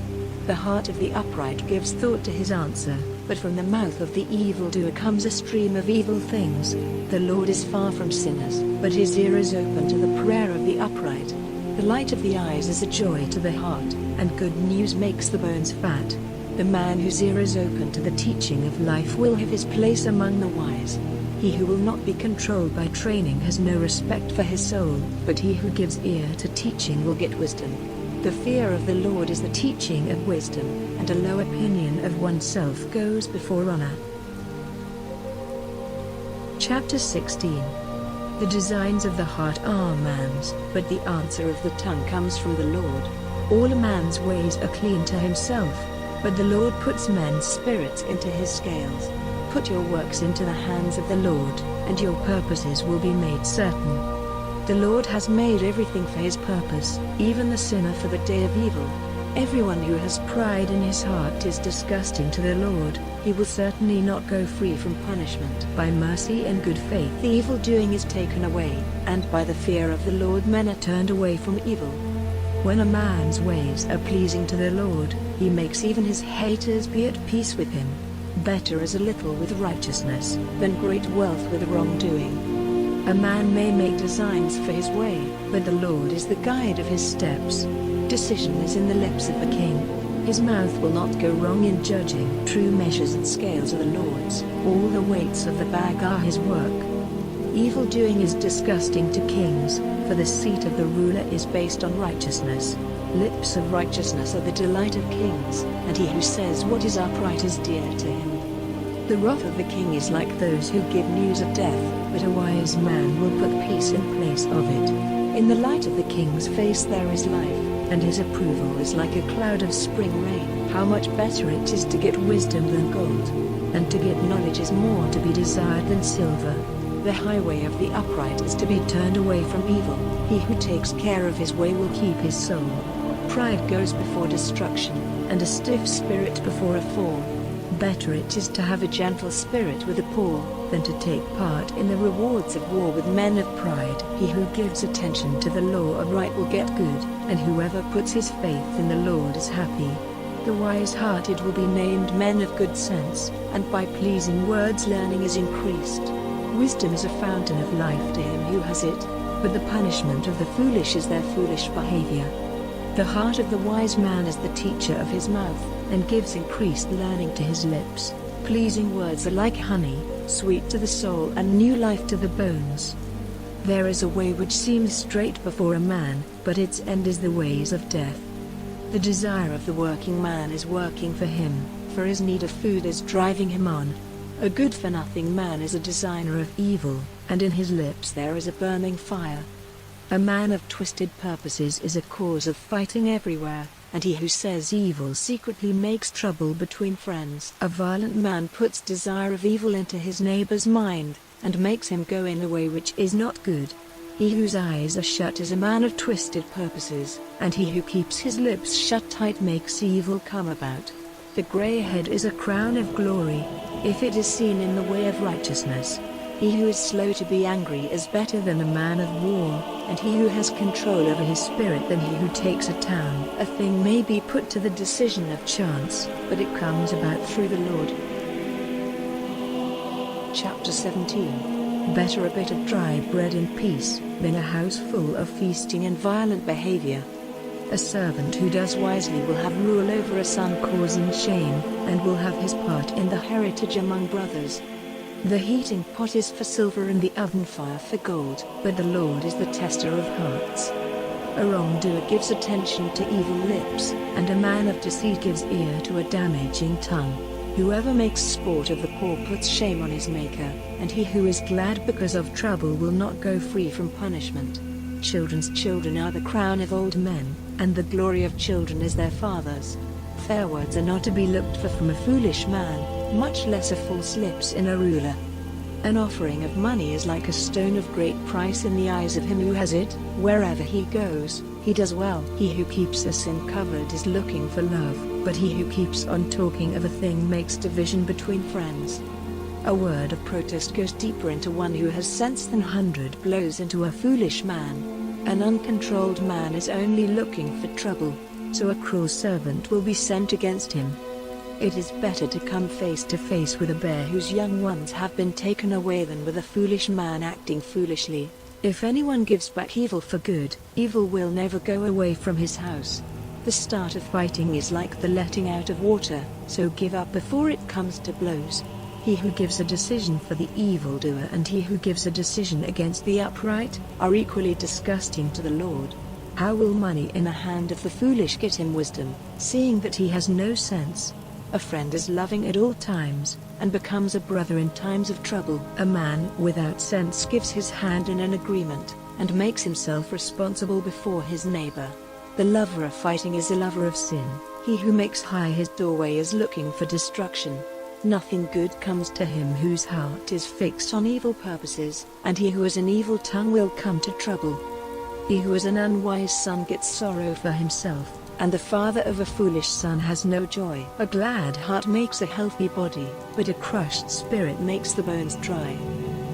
S1: The heart of the upright gives thought to his answer, but from the mouth of the evildoer comes a stream of evil things. The Lord is far from sinners, but his ear is open to the prayer of the upright. The light of the eyes is a joy to the heart, and good news makes the bones fat. The man whose ear is open to the teaching of life will have his place among the wise. He who will not be controlled by training has no respect for his soul, but he who gives ear to teaching will get wisdom. The fear of the Lord is the teaching of wisdom, and a low opinion of oneself goes before honor. Chapter 16. The designs of the heart are man's, but the answer of the tongue comes from the Lord. All a man's ways are clean to himself, but the Lord puts men's spirits into his scales. Put your works into the hands of the Lord, and your purposes will be made certain. The Lord has made everything for his purpose, even the sinner for the day of evil. Everyone who has pride in his heart is disgusting to the Lord. He will certainly not go free from punishment. By mercy and good faith the evil-doing is taken away, and by the fear of the Lord men are turned away from evil. When a man's ways are pleasing to the Lord, he makes even his haters be at peace with him. Better is a little with righteousness, than great wealth with wrongdoing. A man may make designs for his way, but the Lord is the guide of his steps. Decision is in the lips of the king. His mouth will not go wrong in judging. True measures and scales are the Lord's. All the weights of the bag are his work. Evil doing is disgusting to kings, for the seat of the ruler is based on righteousness. Lips of righteousness are the delight of kings, and he who says what is upright is dear to him. The wrath of the king is like those who give news of death, but a wise man will put peace in place of it. In the light of the king's face there is life, and his approval is like a cloud of spring rain. How much better it is to get wisdom than gold, and to get knowledge is more to be desired than silver. The highway of the upright is to be turned away from evil. He who takes care of his way will keep his soul. Pride goes before destruction, and a stiff spirit before a fall. Better it is to have a gentle spirit with the poor, than to take part in the rewards of war with men of pride. He who gives attention to the law of right will get good, and whoever puts his faith in the Lord is happy. The wise-hearted will be named men of good sense, and by pleasing words learning is increased. Wisdom is a fountain of life to him who has it, but the punishment of the foolish is their foolish behavior. The heart of the wise man is the teacher of his mouth, and gives increased learning to his lips. Pleasing words are like honey, sweet to the soul and new life to the bones. There is a way which seems straight before a man, but its end is the ways of death. The desire of the working man is working for him, for his need of food is driving him on. A good-for-nothing man is a designer of evil, and in his lips there is a burning fire. A man of twisted purposes is a cause of fighting everywhere, and he who says evil secretly makes trouble between friends. A violent man puts desire of evil into his neighbor's mind, and makes him go in a way which is not good. He whose eyes are shut is a man of twisted purposes, and he who keeps his lips shut tight makes evil come about. The grey head is a crown of glory, if it is seen in the way of righteousness. He who is slow to be angry is better than a man of war, and he who has control over his spirit than he who takes a town. A thing may be put to the decision of chance, but it comes about through the Lord. Chapter 17. Better a bit of dry bread in peace, than a house full of feasting and violent behavior. A servant who does wisely will have rule over a son causing shame, and will have his part in the heritage among brothers. The heating pot is for silver and the oven fire for gold, but the Lord is the tester of hearts. A wrongdoer gives attention to evil lips, and a man of deceit gives ear to a damaging tongue. Whoever makes sport of the poor puts shame on his maker, and he who is glad because of trouble will not go free from punishment. Children's children are the crown of old men, and the glory of children is their fathers. Fair words are not to be looked for from a foolish man, much less a false lips in a ruler. An offering of money is like a stone of great price in the eyes of him who has it. Wherever he goes, he does well. He who keeps a sin covered is looking for love, but he who keeps on talking of a thing makes division between friends. A word of protest goes deeper into one who has sense than 100 blows into a foolish man. An uncontrolled man is only looking for trouble, so a cruel servant will be sent against him. It is better to come face to face with a bear whose young ones have been taken away than with a foolish man acting foolishly. If anyone gives back evil for good, evil will never go away from his house. The start of fighting is like the letting out of water, so give up before it comes to blows. He who gives a decision for the evildoer and he who gives a decision against the upright are equally disgusting to the Lord. How will money in the hand of the foolish get him wisdom, seeing that he has no sense? A friend is loving at all times, and becomes a brother in times of trouble. A man without sense gives his hand in an agreement, and makes himself responsible before his neighbor. The lover of fighting is a lover of sin. He who makes high his doorway is looking for destruction. Nothing good comes to him whose heart is fixed on evil purposes, and he who has an evil tongue will come to trouble. He who is an unwise son gets sorrow for himself, and the father of a foolish son has no joy. A glad heart makes a healthy body, but a crushed spirit makes the bones dry.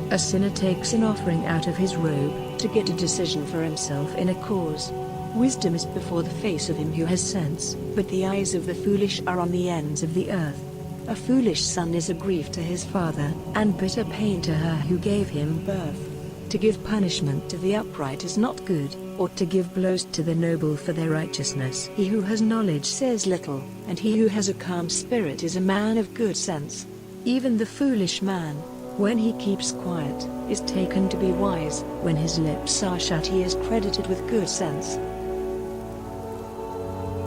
S1: A sinner takes an offering out of his robe, to get a decision for himself in a cause. Wisdom is before the face of him who has sense, but the eyes of the foolish are on the ends of the earth. A foolish son is a grief to his father, and bitter pain to her who gave him birth. To give punishment to the upright is not good, or to give blows to the noble for their righteousness. He who has knowledge says little, and he who has a calm spirit is a man of good sense. Even the foolish man, when he keeps quiet, is taken to be wise. When his lips are shut he is credited with good sense.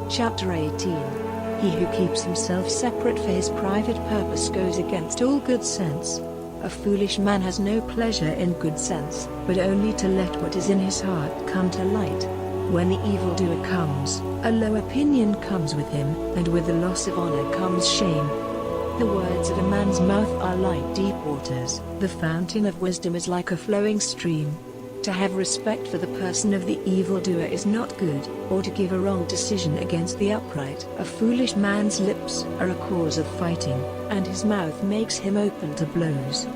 S1: Chapter 18. He who keeps himself separate for his private purpose goes against all good sense. A foolish man has no pleasure in good sense, but only to let what is in his heart come to light. When the evildoer comes, a low opinion comes with him, and with the loss of honor comes shame. The words of a man's mouth are like deep waters, the fountain of wisdom is like a flowing stream. To have respect for the person of the evildoer is not good, or to give a wrong decision against the upright. A foolish man's lips are a cause of fighting, and his mouth makes him open to blows.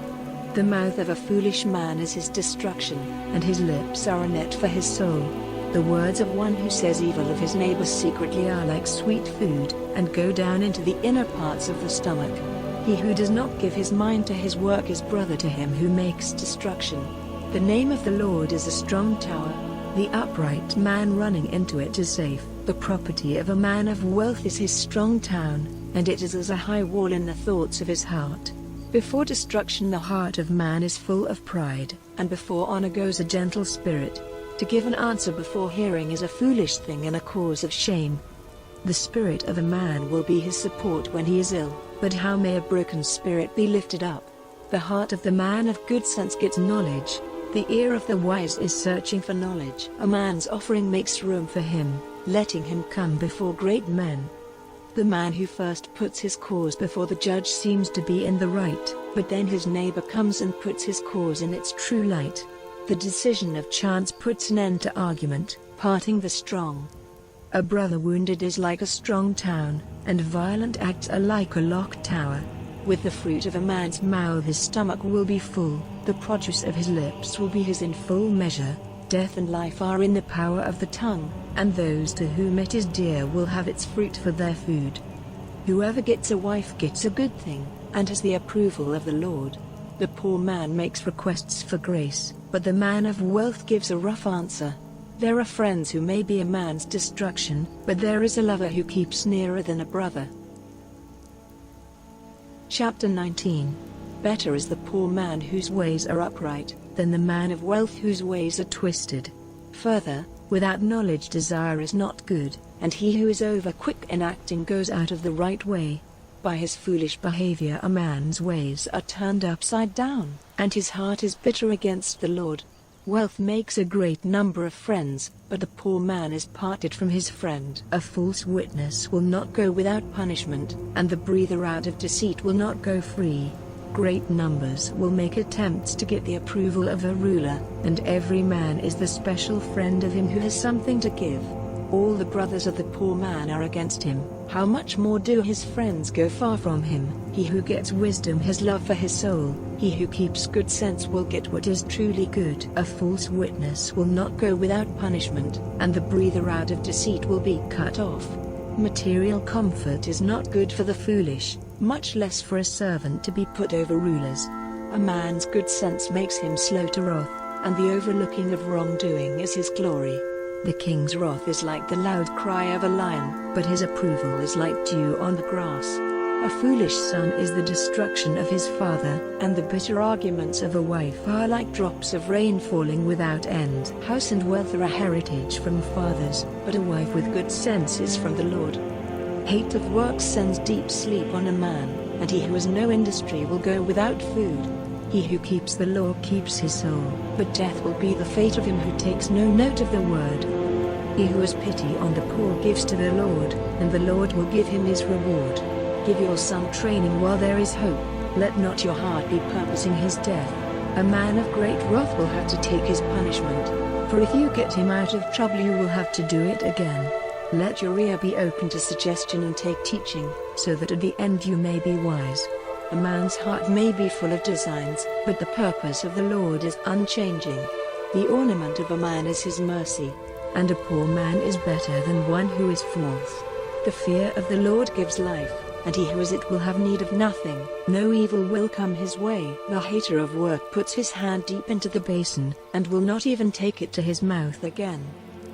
S1: The mouth of a foolish man is his destruction, and his lips are a net for his soul. The words of one who says evil of his neighbor secretly are like sweet food, and go down into the inner parts of the stomach. He who does not give his mind to his work is brother to him who makes destruction. The name of the Lord is a strong tower. The upright man running into it is safe. The property of a man of wealth is his strong town, and it is as a high wall in the thoughts of his heart. Before destruction the heart of man is full of pride, and before honor goes a gentle spirit. To give an answer before hearing is a foolish thing and a cause of shame. The spirit of a man will be his support when he is ill, but how may a broken spirit be lifted up? The heart of the man of good sense gets knowledge. The ear of the wise is searching for knowledge. A man's offering makes room for him, letting him come before great men. The man who first puts his cause before the judge seems to be in the right, but then his neighbor comes and puts his cause in its true light. The decision of chance puts an end to argument, parting the strong. A brother wounded is like a strong town, and violent acts are like a locked tower. With the fruit of a man's mouth his stomach will be full, the produce of his lips will be his in full measure. Death and life are in the power of the tongue, and those to whom it is dear will have its fruit for their food. Whoever gets a wife gets a good thing, and has the approval of the Lord. The poor man makes requests for grace, but the man of wealth gives a rough answer. There are friends who may be a man's destruction, but there is a lover who keeps nearer than a brother. Chapter 19. Better is the poor man whose ways are upright, than the man of wealth whose ways are twisted. Further, without knowledge desire is not good, and he who is over quick in acting goes out of the right way. By his foolish behavior a man's ways are turned upside down, and his heart is bitter against the Lord. Wealth makes a great number of friends, but the poor man is parted from his friend. A false witness will not go without punishment, and the breather out of deceit will not go free. Great numbers will make attempts to get the approval of a ruler, and every man is the special friend of him who has something to give. All the brothers of the poor man are against him, how much more do his friends go far from him? He who gets wisdom has love for his soul, he who keeps good sense will get what is truly good. A false witness will not go without punishment, and the breather out of deceit will be cut off. Material comfort is not good for the foolish, much less for a servant to be put over rulers. A man's good sense makes him slow to wrath, and the overlooking of wrongdoing is his glory. The king's wrath is like the loud cry of a lion, but his approval is like dew on the grass. A foolish son is the destruction of his father, and the bitter arguments of a wife are like drops of rain falling without end. House and wealth are a heritage from fathers, but a wife with good sense is from the Lord. Hate of work sends deep sleep on a man, and he who has no industry will go without food. He who keeps the law keeps his soul, but death will be the fate of him who takes no note of the word. He who has pity on the poor gives to the Lord, and the Lord will give him his reward. Give your son training while there is hope, let not your heart be purposing his death. A man of great wrath will have to take his punishment, for if you get him out of trouble you will have to do it again. Let your ear be open to suggestion and take teaching, so that at the end you may be wise. A man's heart may be full of designs, but the purpose of the Lord is unchanging. The ornament of a man is his mercy, and a poor man is better than one who is false. The fear of the Lord gives life, and he who has it will have need of nothing. No evil will come his way. The hater of work puts his hand deep into the basin, and will not even take it to his mouth again.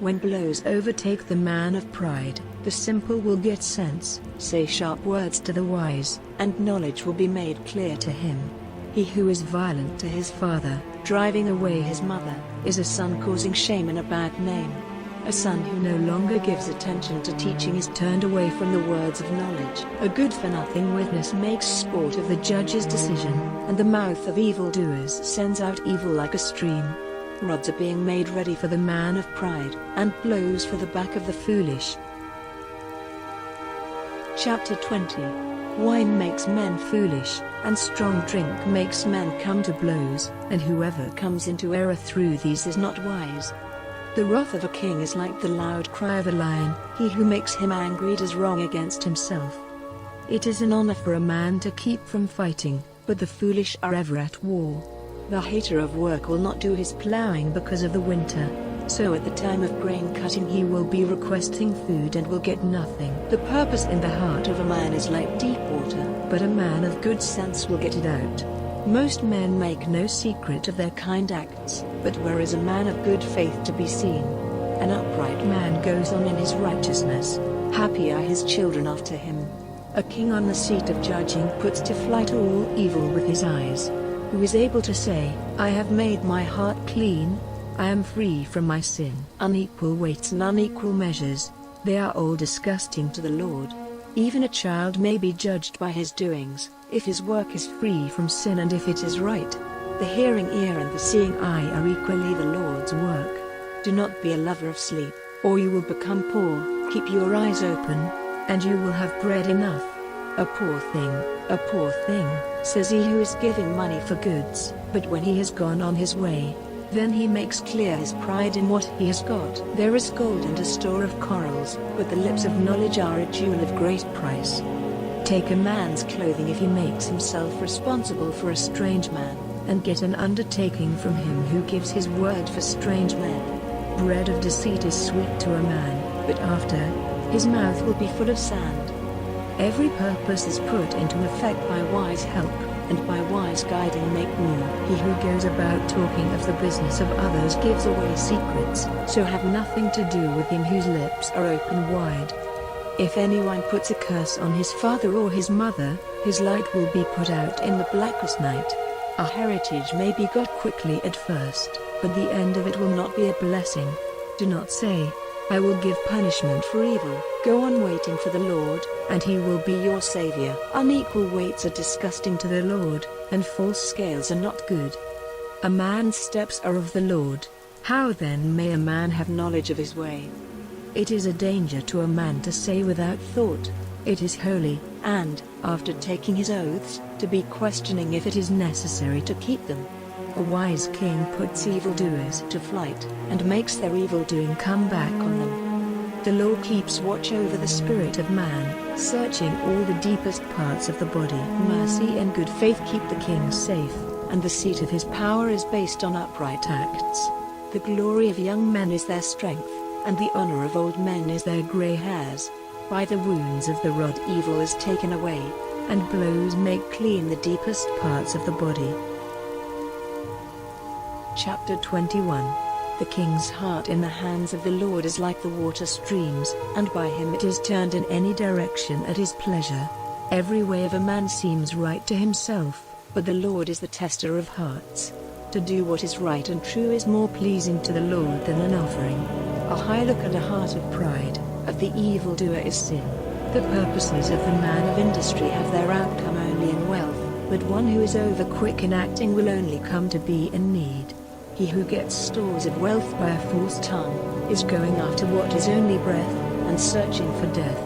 S1: When blows overtake the man of pride, the simple will get sense. Say sharp words to the wise, and knowledge will be made clear to him. He who is violent to his father, driving away his mother, is a son causing shame and a bad name. A son who no longer gives attention to teaching is turned away from the words of knowledge. A good-for-nothing witness makes sport of the judge's decision, and the mouth of evildoers sends out evil like a stream. Rods are being made ready for the man of pride, and blows for the back of the foolish. Chapter 20. Wine makes men foolish, and strong drink makes men come to blows, and whoever comes into error through these is not wise. The wrath of a king is like the loud cry of a lion, he who makes him angry does wrong against himself. It is an honor for a man to keep from fighting, but the foolish are ever at war. The hater of work will not do his plowing because of the winter, so at the time of grain cutting he will be requesting food and will get nothing. The purpose in the heart of a man is like deep water, but a man of good sense will get it out. Most men make no secret of their kind acts, but where is a man of good faith to be seen? An upright man goes on in his righteousness, happy are his children after him. A king on the seat of judging puts to flight all evil with his eyes. Who is able to say, I have made my heart clean, I am free from my sin? Unequal weights and unequal measures, they are all disgusting to the Lord. Even a child may be judged by his doings, if his work is free from sin and if it is right. The hearing ear and the seeing eye are equally the Lord's work. Do not be a lover of sleep, or you will become poor. Keep your eyes open, and you will have bread enough. A poor thing, says he who is giving money for goods, but when he has gone on his way, Then he makes clear his pride in what he has got. There is gold and a store of corals, but the lips of knowledge are a jewel of great price. Take a man's clothing if he makes himself responsible for a strange man, and get an undertaking from him who gives his word for strange men. Bread of deceit is sweet to a man, but after, his mouth will be full of sand. Every purpose is put into effect by wise help, and by wise guiding make more. He who goes about talking of the business of others gives away secrets, so have nothing to do with him whose lips are open wide. If anyone puts a curse on his father or his mother, his light will be put out in the blackest night. A heritage may be got quickly at first, but the end of it will not be a blessing. Do not say, I will give punishment for evil. Go on waiting for the Lord, and he will be your savior. Unequal weights are disgusting to the Lord, and false scales are not good. A man's steps are of the Lord. How then may a man have knowledge of his way? It is a danger to a man to say without thought, it is holy, and, after taking his oaths, to be questioning if it is necessary to keep them. A wise king puts evildoers to flight, and makes their evildoing come back on them. The Lord keeps watch over the spirit of man, searching all the deepest parts of the body. Mercy and good faith keep the king safe, and the seat of his power is based on upright acts. The glory of young men is their strength, and the honor of old men is their gray hairs. By the wounds of the rod evil is taken away, and blows make clean the deepest parts of the body. Chapter 21. The king's heart in the hands of the Lord is like the water streams, and by him it is turned in any direction at his pleasure. Every way of a man seems right to himself, but the Lord is the tester of hearts. To do what is right and true is more pleasing to the Lord than an offering. A high look and a heart of pride, of the evildoer is sin. The purposes of the man of industry have their outcome only in wealth, but one who is over quick in acting will only come to be in need. He who gets stores of wealth by a false tongue, is going after what is only breath, and searching for death.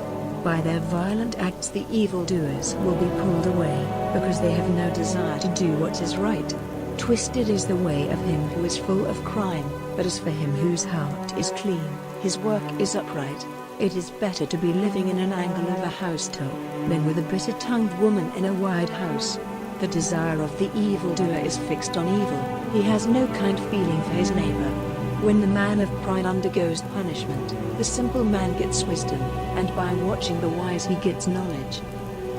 S1: By their violent acts the evildoers will be pulled away, because they have no desire to do what is right. Twisted is the way of him who is full of crime, but as for him whose heart is clean, his work is upright. It is better to be living in an angle of a housetop, than with a bitter-tongued woman in a wide house. The desire of the evildoer is fixed on evil, he has no kind feeling for his neighbor. When the man of pride undergoes punishment, the simple man gets wisdom, and by watching the wise he gets knowledge.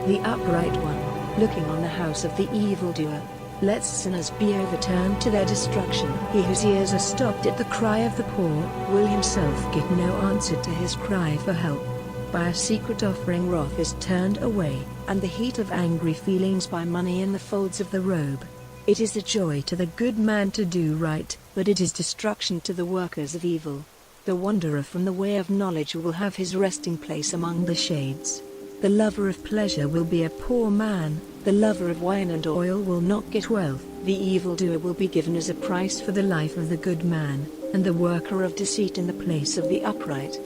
S1: The upright one, looking on the house of the evildoer, lets sinners be overturned to their destruction. He whose ears are stopped at the cry of the poor, will himself get no answer to his cry for help. By a secret offering wrath is turned away, and the heat of angry feelings by money in the folds of the robe. It is a joy to the good man to do right, but it is destruction to the workers of evil. The wanderer from the way of knowledge will have his resting place among the shades. The lover of pleasure will be a poor man, the lover of wine and oil will not get wealth. The evildoer will be given as a price for the life of the good man, and the worker of deceit in the place of the upright.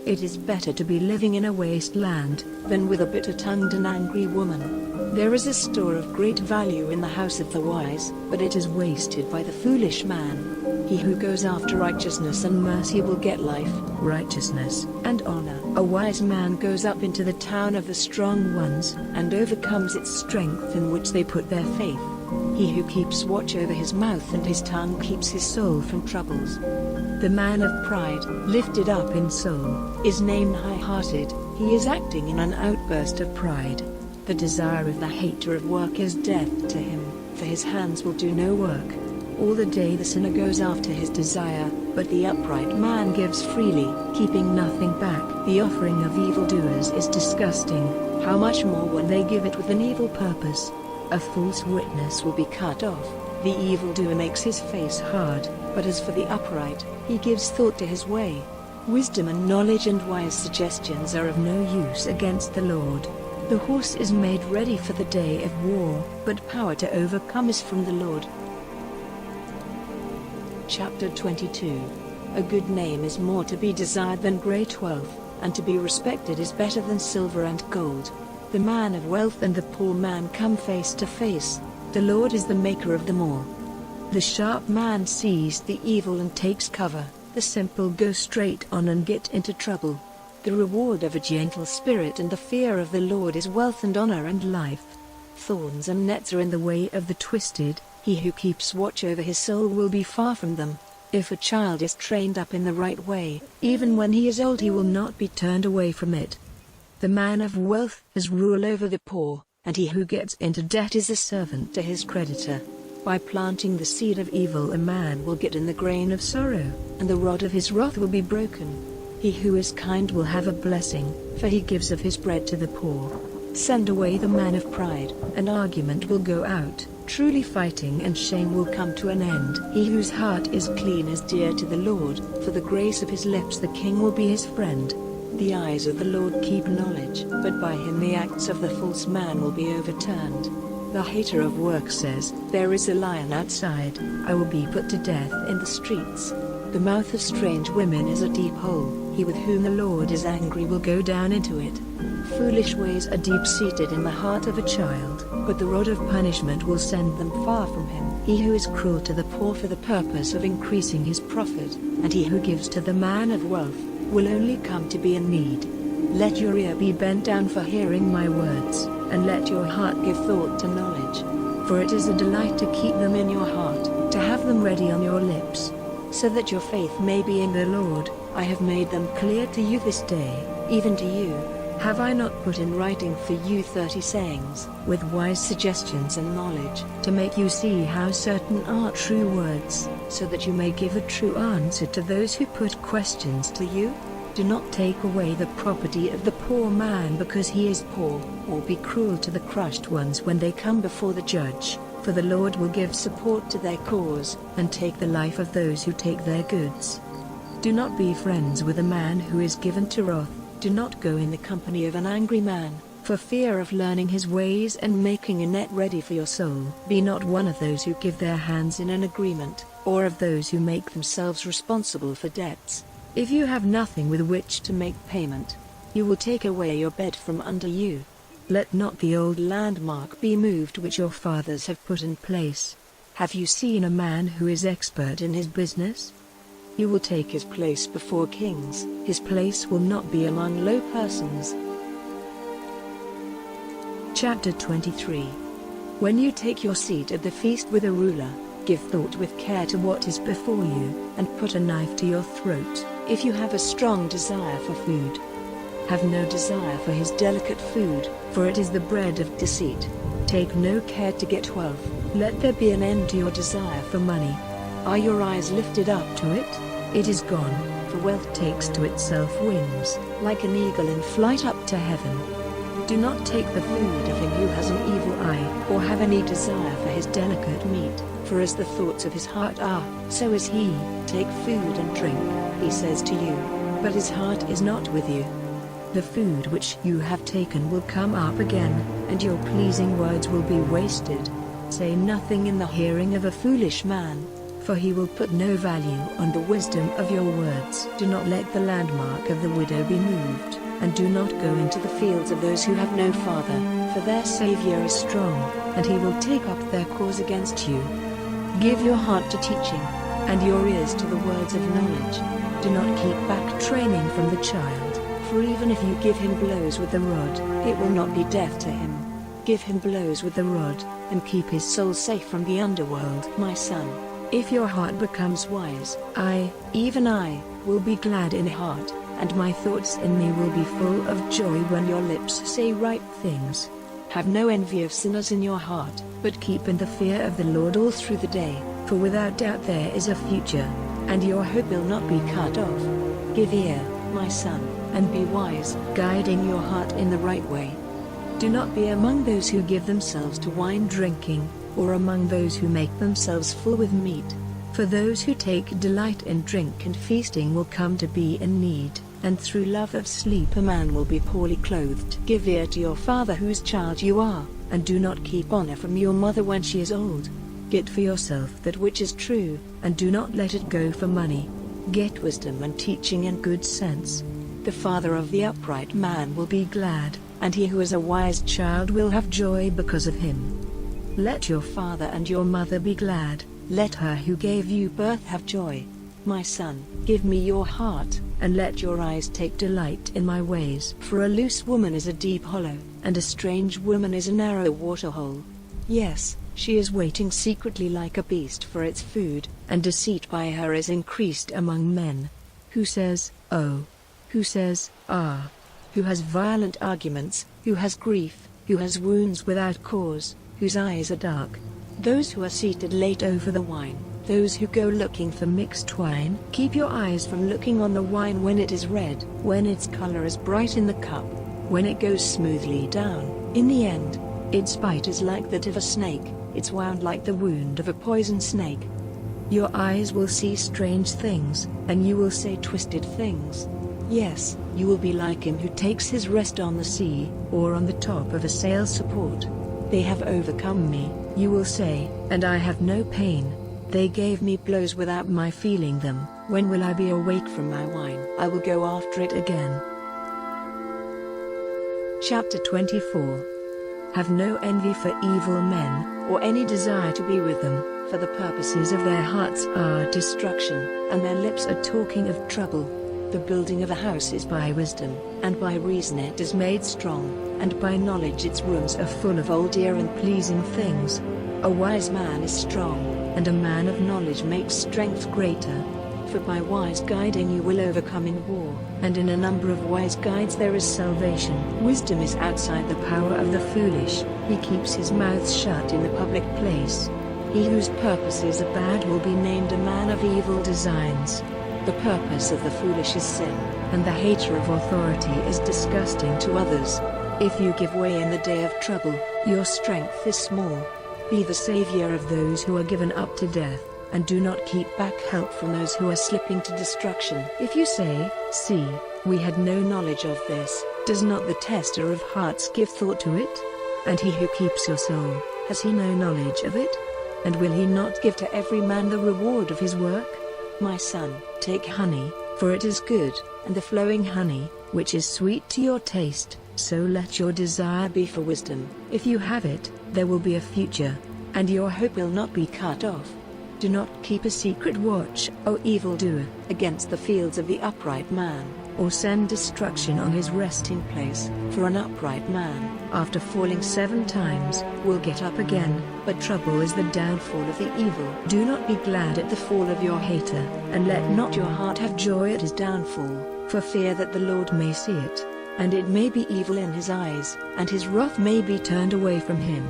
S1: It is better to be living in a waste land, than with a bitter-tongued and angry woman. There is a store of great value in the house of the wise, but it is wasted by the foolish man. He who goes after righteousness and mercy will get life, righteousness, and honor. A wise man goes up into the town of the strong ones, and overcomes its strength in which they put their faith. He who keeps watch over his mouth and his tongue keeps his soul from troubles. The man of pride, lifted up in soul, is named high-hearted. He is acting in an outburst of pride. The desire of the hater of work is death to him, for his hands will do no work. All the day the sinner goes after his desire, but the upright man gives freely, keeping nothing back. The offering of evildoers is disgusting, how much more when they give it with an evil purpose. A false witness will be cut off. The evildoer makes his face hard, but as for the upright, he gives thought to his way. Wisdom and knowledge and wise suggestions are of no use against the Lord. The horse is made ready for the day of war, but power to overcome is from the Lord. Chapter 22. A good name is more to be desired than great wealth, and to be respected is better than silver and gold. The man of wealth and the poor man come face to face. The Lord is the maker of them all. The sharp man sees the evil and takes cover, the simple go straight on and get into trouble. The reward of a gentle spirit and the fear of the Lord is wealth and honor and life. Thorns and nets are in the way of the twisted, he who keeps watch over his soul will be far from them. If a child is trained up in the right way, even when he is old he will not be turned away from it. The man of wealth has rule over the poor, and he who gets into debt is a servant to his creditor. By planting the seed of evil a man will get in the grain of sorrow, and the rod of his wrath will be broken. He who is kind will have a blessing, for he gives of his bread to the poor. Send away the man of pride, and argument will go out. Truly fighting and shame will come to an end. He whose heart is clean is dear to the Lord, for the grace of his lips the king will be his friend. The eyes of the Lord keep knowledge, but by him the acts of the false man will be overturned. The hater of work says, "There is a lion outside, I will be put to death in the streets." The mouth of strange women is a deep hole, he with whom the Lord is angry will go down into it. Foolish ways are deep-seated in the heart of a child, but the rod of punishment will send them far from him. He who is cruel to the poor for the purpose of increasing his profit, and he who gives to the man of wealth, will only come to be in need. Let your ear be bent down for hearing my words, and let your heart give thought to knowledge. For it is a delight to keep them in your heart, to have them ready on your lips, so that your faith may be in the Lord. I have made them clear to you this day, even to you. Have I not put in writing for you 30 sayings, with wise suggestions and knowledge, to make you see how certain are true words, so that you may give a true answer to those who put questions to you? Do not take away the property of the poor man because he is poor, or be cruel to the crushed ones when they come before the judge, for the Lord will give support to their cause, and take the life of those who take their goods. Do not be friends with a man who is given to wrath. Do not go in the company of an angry man, for fear of learning his ways and making a net ready for your soul. Be not one of those who give their hands in an agreement, or of those who make themselves responsible for debts. If you have nothing with which to make payment, you will take away your bed from under you. Let not the old landmark be moved which your fathers have put in place. Have you seen a man who is expert in his business? He will take his place before kings, his place will not be among low persons. Chapter 23. When you take your seat at the feast with a ruler, give thought with care to what is before you, and put a knife to your throat, if you have a strong desire for food. Have no desire for his delicate food, for it is the bread of deceit. Take no care to get wealth, let there be an end to your desire for money. Are your eyes lifted up to it? It is gone, for wealth takes to itself wings, like an eagle in flight up to heaven. Do not take the food of him who has an evil eye, or have any desire for his delicate meat, for as the thoughts of his heart are, so is he. Take food and drink, he says to you, but his heart is not with you. The food which you have taken will come up again, and your pleasing words will be wasted. Say nothing in the hearing of a foolish man, for he will put no value on the wisdom of your words. Do not let the landmark of the widow be moved, and do not go into the fields of those who have no father, for their Savior is strong, and he will take up their cause against you. Give your heart to teaching, and your ears to the words of knowledge. Do not keep back training from the child, for even if you give him blows with the rod, it will not be death to him. Give him blows with the rod, and keep his soul safe from the underworld. My son, if your heart becomes wise, even I, will be glad in heart, and my thoughts in me will be full of joy when your lips say right things. Have no envy of sinners in your heart, but keep in the fear of the Lord all through the day, for without doubt there is a future, and your hope will not be cut off. Give ear, my son, and be wise, guiding your heart in the right way. Do not be among those who give themselves to wine drinking, or among those who make themselves full with meat. For those who take delight in drink and feasting will come to be in need, and through love of sleep a man will be poorly clothed. Give ear to your father whose child you are, and do not keep honor from your mother when she is old. Get for yourself that which is true, and do not let it go for money. Get wisdom and teaching and good sense. The father of the upright man will be glad, and he who is a wise child will have joy because of him. Let your father and your mother be glad, Let her who gave you birth have joy. My son, give me your heart, and let your eyes take delight in my ways. For a loose woman is a deep hollow, and a strange woman is a narrow waterhole. Yes, she is waiting secretly like a beast for its food, and deceit by her is increased among men. Who says, "Oh"? Who says, "Ah"? Who has violent arguments, who has grief, who has wounds without cause, whose eyes are dark? Those who are seated late over the wine, those who go looking for mixed wine. Keep your eyes from looking on the wine when it is red, when its color is bright in the cup, when it goes smoothly down. In the end, its bite is like that of a snake, its wound like the wound of a poison snake. Your eyes will see strange things, and you will say twisted things. Yes, you will be like him who takes his rest on the sea, or on the top of a sail support. They have overcome me, you will say, and I have no pain. They gave me blows without my feeling them. When will I be awake from my wine? I will go after it again. Chapter 24. Have no envy for evil men, or any desire to be with them, for the purposes of their hearts are destruction, and their lips are talking of trouble. The building of a house is by wisdom, and by reason it is made strong, and by knowledge its rooms are full of old dear and pleasing things. A wise man is strong, and a man of knowledge makes strength greater. For by wise guiding you will overcome in war, and in a number of wise guides there is salvation. Wisdom is outside the power of the foolish, he keeps his mouth shut in the public place. He whose purposes are bad will be named a man of evil designs. The purpose of the foolish is sin, and the hater of authority is disgusting to others. If you give way in the day of trouble, your strength is small. Be the savior of those who are given up to death, and do not keep back help from those who are slipping to destruction. If you say, "See, we had no knowledge of this," does not the tester of hearts give thought to it? And he who keeps your soul, has he no knowledge of it? And will he not give to every man the reward of his work? My son, take honey, for it is good, and the flowing honey, which is sweet to your taste, so let your desire be for wisdom. If you have it, there will be a future, and your hope will not be cut off. Do not keep a secret watch, O evildoer, against the fields of the upright man, or send destruction on his resting place. For an upright man, after falling 7 times, will get up again, but trouble is the downfall of the evil. Do not be glad at the fall of your hater, and let not your heart have joy at his downfall, for fear that the Lord may see it, and it may be evil in his eyes, and his wrath may be turned away from him.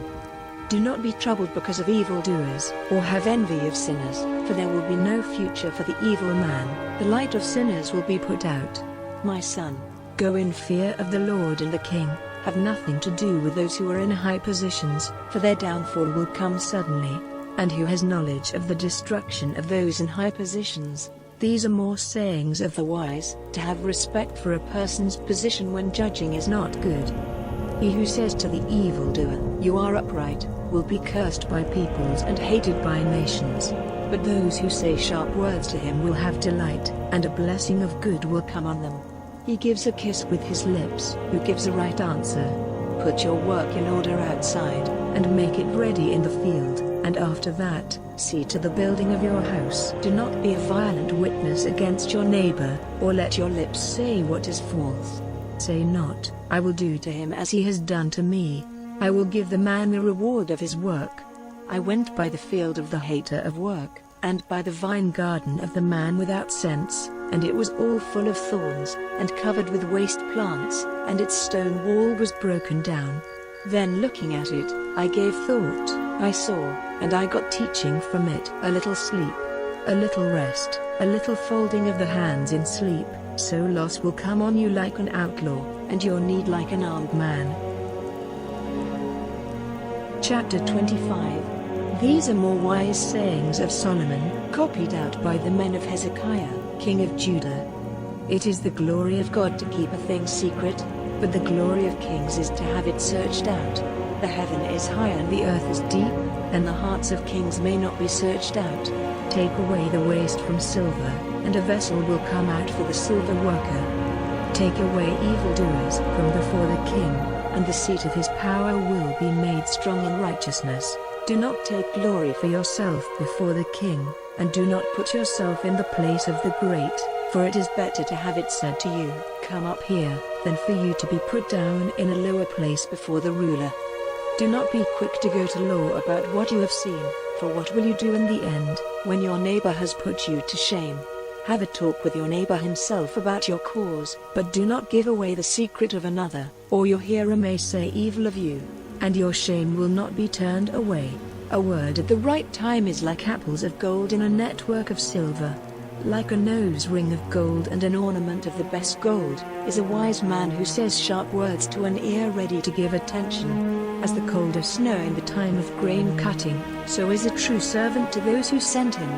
S1: Do not be troubled because of evildoers, or have envy of sinners, for there will be no future for the evil man. The light of sinners will be put out. My son, go in fear of the Lord and the King. Have nothing to do with those who are in high positions, for their downfall will come suddenly. And who has knowledge of the destruction of those in high positions? These are more sayings of the wise, to have respect for a person's position when judging is not good. He who says to the evildoer, "You are upright," will be cursed by peoples and hated by nations. But those who say sharp words to him will have delight, and a blessing of good will come on them. He gives a kiss with his lips, who gives a right answer. Put your work in order outside, and make it ready in the field, and after that, see to the building of your house. Do not be a violent witness against your neighbor, or let your lips say what is false. Say not, "I will do to him as he has done to me. I will give the man the reward of his work." I went by the field of the hater of work, and by the vine garden of the man without sense, and it was all full of thorns, and covered with waste plants, and its stone wall was broken down. Then looking at it, I gave thought, I saw, and I got teaching from it. A little sleep, a little rest, a little folding of the hands in sleep, so loss will come on you like an outlaw, and your need like an armed man. Chapter 25. These are more wise sayings of Solomon, copied out by the men of Hezekiah, king of Judah. It is the glory of God to keep a thing secret, but the glory of kings is to have it searched out. The heaven is high and the earth is deep, and the hearts of kings may not be searched out. Take away the waste from silver, and a vessel will come out for the silver worker. Take away evildoers from before the king, and the seat of his power will be made strong in righteousness. Do not take glory for yourself before the king, and do not put yourself in the place of the great, for it is better to have it said to you, "Come up here," than for you to be put down in a lower place before the ruler. Do not be quick to go to law about what you have seen, for what will you do in the end, when your neighbor has put you to shame? Have a talk with your neighbor himself about your cause, but do not give away the secret of another, or your hearer may say evil of you, and your shame will not be turned away. A word at the right time is like apples of gold in a network of silver. Like a nose ring of gold and an ornament of the best gold, is a wise man who says sharp words to an ear ready to give attention. As the cold of snow in the time of grain cutting, so is a true servant to those who send him,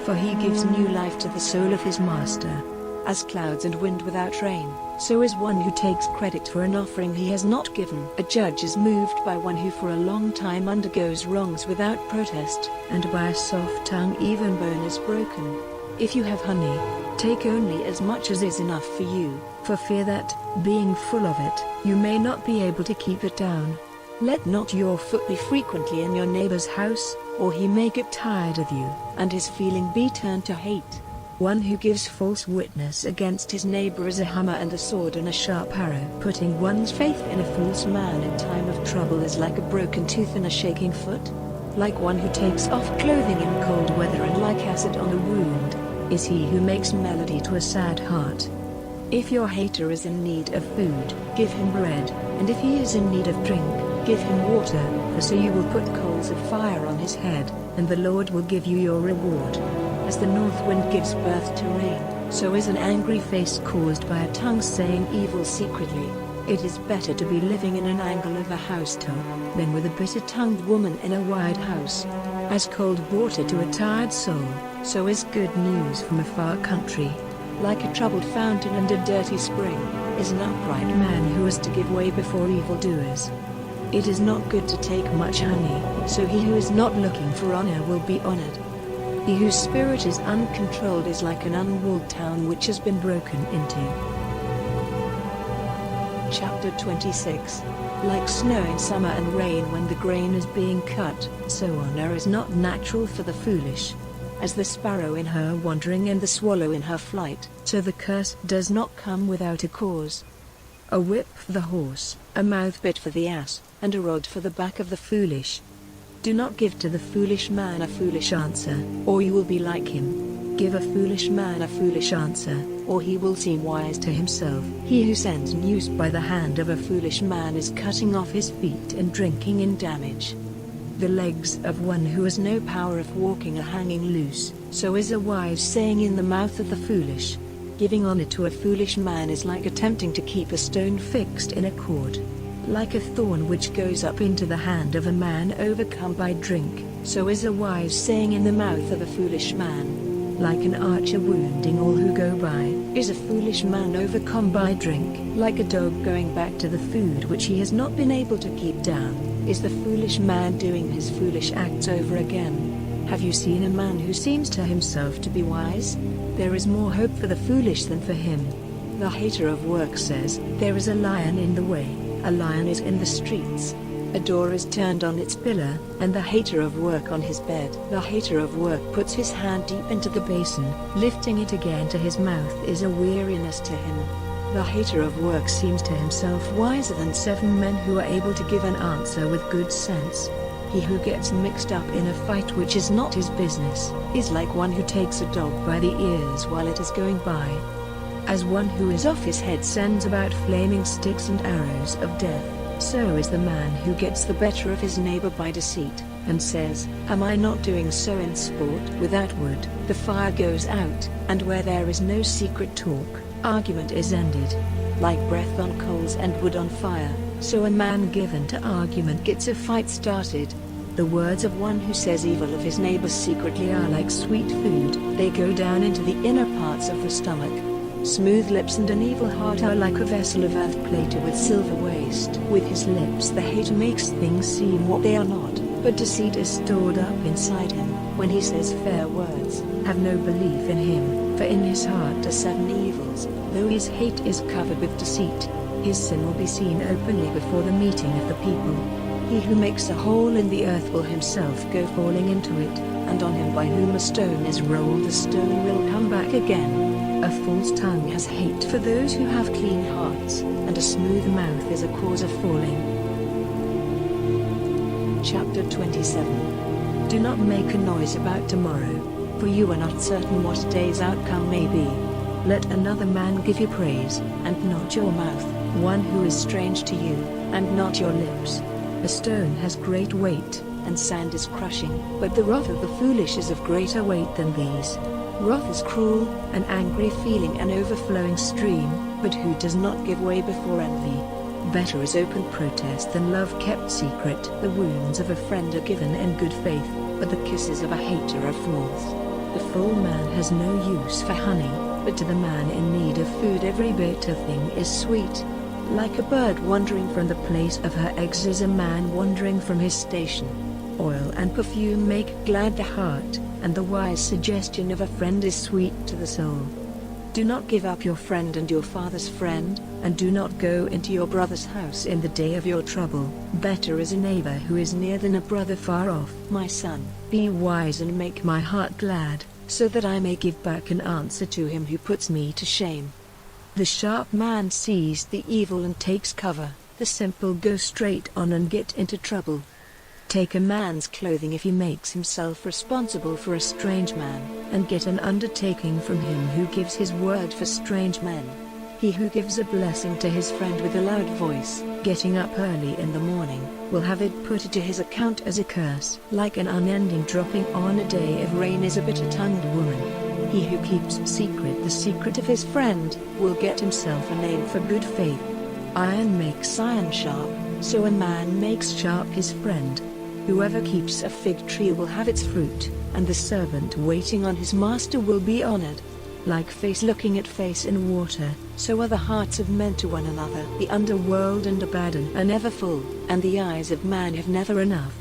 S1: for he gives new life to the soul of his master. As clouds and wind without rain, so is one who takes credit for an offering he has not given. A judge is moved by one who for a long time undergoes wrongs without protest, and by a soft tongue even bone is broken. If you have honey, take only as much as is enough for you, for fear that, being full of it, you may not be able to keep it down. Let not your foot be frequently in your neighbor's house, or he may get tired of you, and his feeling be turned to hate. One who gives false witness against his neighbor is a hammer and a sword and a sharp arrow. Putting one's faith in a false man in time of trouble is like a broken tooth and a shaking foot. Like one who takes off clothing in cold weather and like acid on a wound, is he who makes melody to a sad heart. If your hater is in need of food, give him bread, and if he is in need of drink, give him water, for so you will put coals of fire on his head, and the Lord will give you your reward. As the north wind gives birth to rain, so is an angry face caused by a tongue saying evil secretly. It is better to be living in an angle of a housetop, than with a bitter-tongued woman in a wide house. As cold water to a tired soul, so is good news from a far country. Like a troubled fountain and a dirty spring, is an upright man who is to give way before evildoers. It is not good to take much honey, so he who is not looking for honor will be honored. He whose spirit is uncontrolled is like an unwalled town which has been broken into. Chapter 26. Like snow in summer and rain when the grain is being cut, so honor is not natural for the foolish. As the sparrow in her wandering and the swallow in her flight, so the curse does not come without a cause. A whip for the horse, a mouthbit for the ass, and a rod for the back of the foolish. Do not give to the foolish man a foolish answer, or you will be like him. Give a foolish man a foolish answer, or he will seem wise to himself. He who sends news by the hand of a foolish man is cutting off his feet and drinking in damage. The legs of one who has no power of walking are hanging loose, so is a wise saying in the mouth of the foolish. Giving honor to a foolish man is like attempting to keep a stone fixed in a cord. Like a thorn which goes up into the hand of a man overcome by drink, so is a wise saying in the mouth of a foolish man. Like an archer wounding all who go by, is a foolish man overcome by drink. Like a dog going back to the food which he has not been able to keep down, is the foolish man doing his foolish acts over again. Have you seen a man who seems to himself to be wise? There is more hope for the foolish than for him. The hater of work says, "There is a lion in the way, a lion is in the streets." A door is turned on its pillar, and the hater of work on his bed. The hater of work puts his hand deep into the basin, lifting it again to his mouth is a weariness to him. The hater of work seems to himself wiser than 7 men who are able to give an answer with good sense. He who gets mixed up in a fight which is not his business, is like one who takes a dog by the ears while it is going by. As one who is off his head sends about flaming sticks and arrows of death, so is the man who gets the better of his neighbor by deceit, and says, "Am I not doing so in sport?" Without wood, the fire goes out, and where there is no secret talk, argument is ended. Like breath on coals and wood on fire, so a man given to argument gets a fight started. The words of one who says evil of his neighbor secretly are like sweet food, they go down into the inner parts of the stomach. Smooth lips and an evil heart are like a vessel of earth plated with silver waste. With his lips the hater makes things seem what they are not, but deceit is stored up inside him. When he says fair words, have no belief in him, for in his heart are 7 evils, though his hate is covered with deceit. His sin will be seen openly before the meeting of the people. He who makes a hole in the earth will himself go falling into it, and on him by whom a stone is rolled the stone will come back again. A false tongue has hate for those who have clean hearts, and a smooth mouth is a cause of falling. Chapter 27. Do not make a noise about tomorrow, for you are not certain what day's outcome may be. Let another man give you praise, and not your mouth, one who is strange to you, and not your lips. A stone has great weight, and sand is crushing, but the wrath of the foolish is of greater weight than these. Wrath is cruel, an angry feeling, an overflowing stream, but who does not give way before envy? Better is open protest than love kept secret. The wounds of a friend are given in good faith, but the kisses of a hater are false. The full man has no use for honey, but to the man in need of food every bitter thing is sweet. Like a bird wandering from the place of her eggs is a man wandering from his station. Oil and perfume make glad the heart, and the wise suggestion of a friend is sweet to the soul. Do not give up your friend and your father's friend, and do not go into your brother's house in the day of your trouble. Better is a neighbor who is near than a brother far off. My son, be wise and make my heart glad, so that I may give back an answer to him who puts me to shame. The sharp man sees the evil and takes cover, the simple go straight on and get into trouble. Take a man's clothing if he makes himself responsible for a strange man, and get an undertaking from him who gives his word for strange men. He who gives a blessing to his friend with a loud voice, getting up early in the morning, will have it put to his account as a curse. Like an unending dropping on a day of rain is a bitter-tongued woman. He who keeps secret the secret of his friend, will get himself a name for good faith. Iron makes iron sharp, so a man makes sharp his friend. Whoever keeps a fig tree will have its fruit, and the servant waiting on his master will be honored. Like face looking at face in water, so are the hearts of men to one another. The underworld and Abaddon are never full, and the eyes of man have never enough.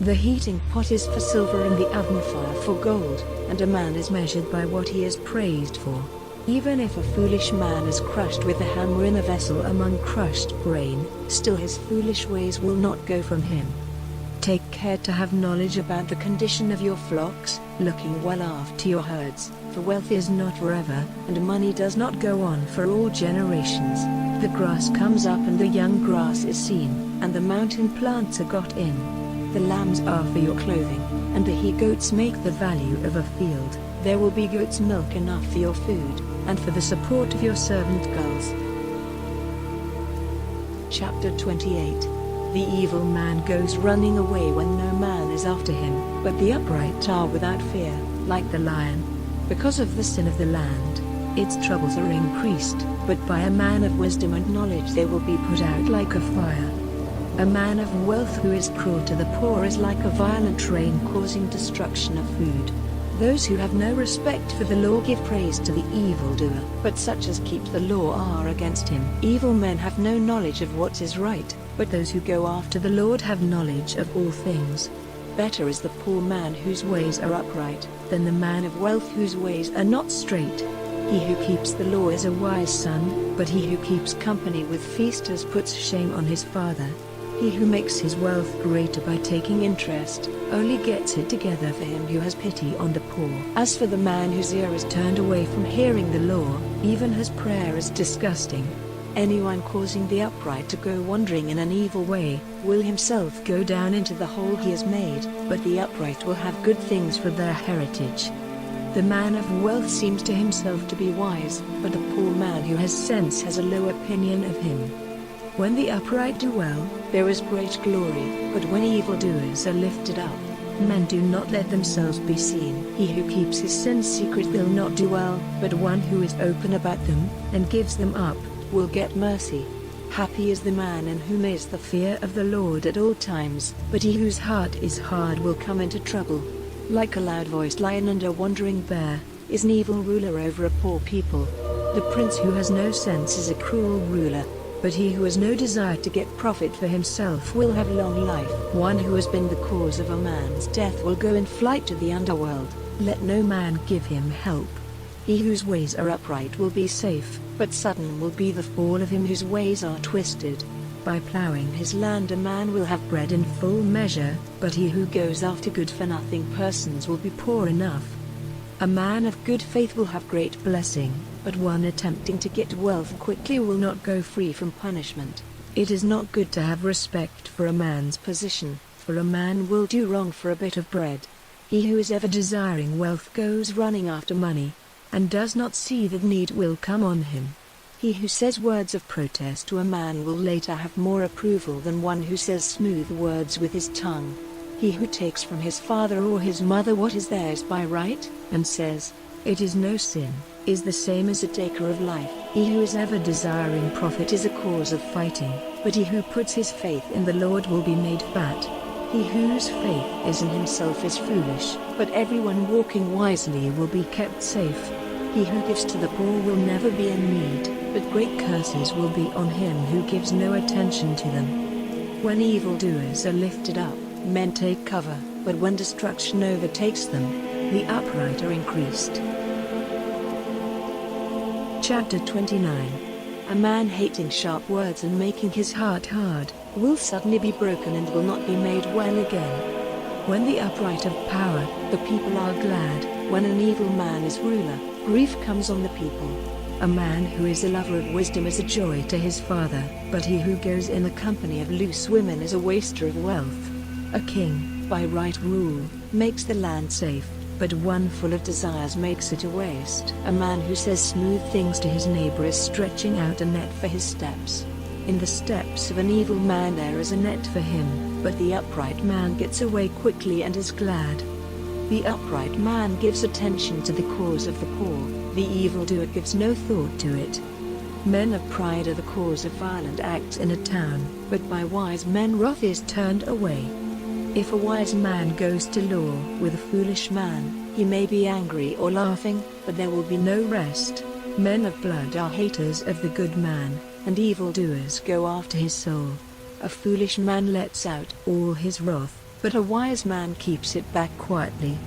S1: The heating pot is for silver and the oven fire for gold, and a man is measured by what he is praised for. Even if a foolish man is crushed with a hammer in a vessel among crushed grain, still his foolish ways will not go from him. Take care to have knowledge about the condition of your flocks, looking well after your herds, for wealth is not forever, and money does not go on for all generations. The grass comes up and the young grass is seen, and the mountain plants are got in. The lambs are for your clothing, and the he-goats make the value of a field. There will be goat's milk enough for your food, and for the support of your servant girls. Chapter 28. The evil man goes running away when no man is after him, but the upright are without fear, like the lion. Because of the sin of the land, its troubles are increased, but by a man of wisdom and knowledge they will be put out like a fire. A man of wealth who is cruel to the poor is like a violent rain causing destruction of food. Those who have no respect for the law give praise to the evildoer, but such as keep the law are against him. Evil men have no knowledge of what is right, but those who go after the Lord have knowledge of all things. Better is the poor man whose ways are upright, than the man of wealth whose ways are not straight. He who keeps the law is a wise son, but he who keeps company with feasters puts shame on his father. He who makes his wealth greater by taking interest, only gets it together for him who has pity on the poor. As for the man whose ear is turned away from hearing the law, even his prayer is disgusting. Anyone causing the upright to go wandering in an evil way, will himself go down into the hole he has made, but the upright will have good things for their heritage. The man of wealth seems to himself to be wise, but the poor man who has sense has a low opinion of him. When the upright do well, there is great glory, but when evildoers are lifted up, men do not let themselves be seen. He who keeps his sins secret will not do well, but one who is open about them, and gives them up, will get mercy. Happy is the man in whom is the fear of the Lord at all times, but he whose heart is hard will come into trouble. Like a loud-voiced lion and a wandering bear, is an evil ruler over a poor people. The prince who has no sense is a cruel ruler, but he who has no desire to get profit for himself will have long life. One who has been the cause of a man's death will go in flight to the underworld. Let no man give him help. He whose ways are upright will be safe, but sudden will be the fall of him whose ways are twisted. By plowing his land a man will have bread in full measure, but he who goes after good-for-nothing persons will be poor enough. A man of good faith will have great blessing, but one attempting to get wealth quickly will not go free from punishment. It is not good to have respect for a man's position, for a man will do wrong for a bit of bread. He who is ever desiring wealth goes running after money, and does not see that need will come on him. He who says words of protest to a man will later have more approval than one who says smooth words with his tongue. He who takes from his father or his mother what is theirs by right, and says, "It is no sin," is the same as a taker of life. He who is ever desiring profit is a cause of fighting, but he who puts his faith in the Lord will be made fat. He whose faith is in himself is foolish, but everyone walking wisely will be kept safe. He who gives to the poor will never be in need, but great curses will be on him who gives no attention to them. When evildoers are lifted up, men take cover, but when destruction overtakes them, the upright are increased. Chapter 29. A man hating sharp words and making his heart hard, will suddenly be broken and will not be made well again. When the upright have power, the people are glad. When an evil man is ruler, grief comes on the people. A man who is a lover of wisdom is a joy to his father, but he who goes in the company of loose women is a waster of wealth. A king, by right rule, makes the land safe, but one full of desires makes it a waste. A man who says smooth things to his neighbor is stretching out a net for his steps. In the steps of an evil man there is a net for him, but the upright man gets away quickly and is glad. The upright man gives attention to the cause of the poor, the evildoer gives no thought to it. Men of pride are the cause of violent acts in a town, but by wise men wrath is turned away. If a wise man goes to law with a foolish man, he may be angry or laughing, but there will be no rest. Men of blood are haters of the good man, and evildoers go after his soul. A foolish man lets out all his wrath, but a wise man keeps it back quietly.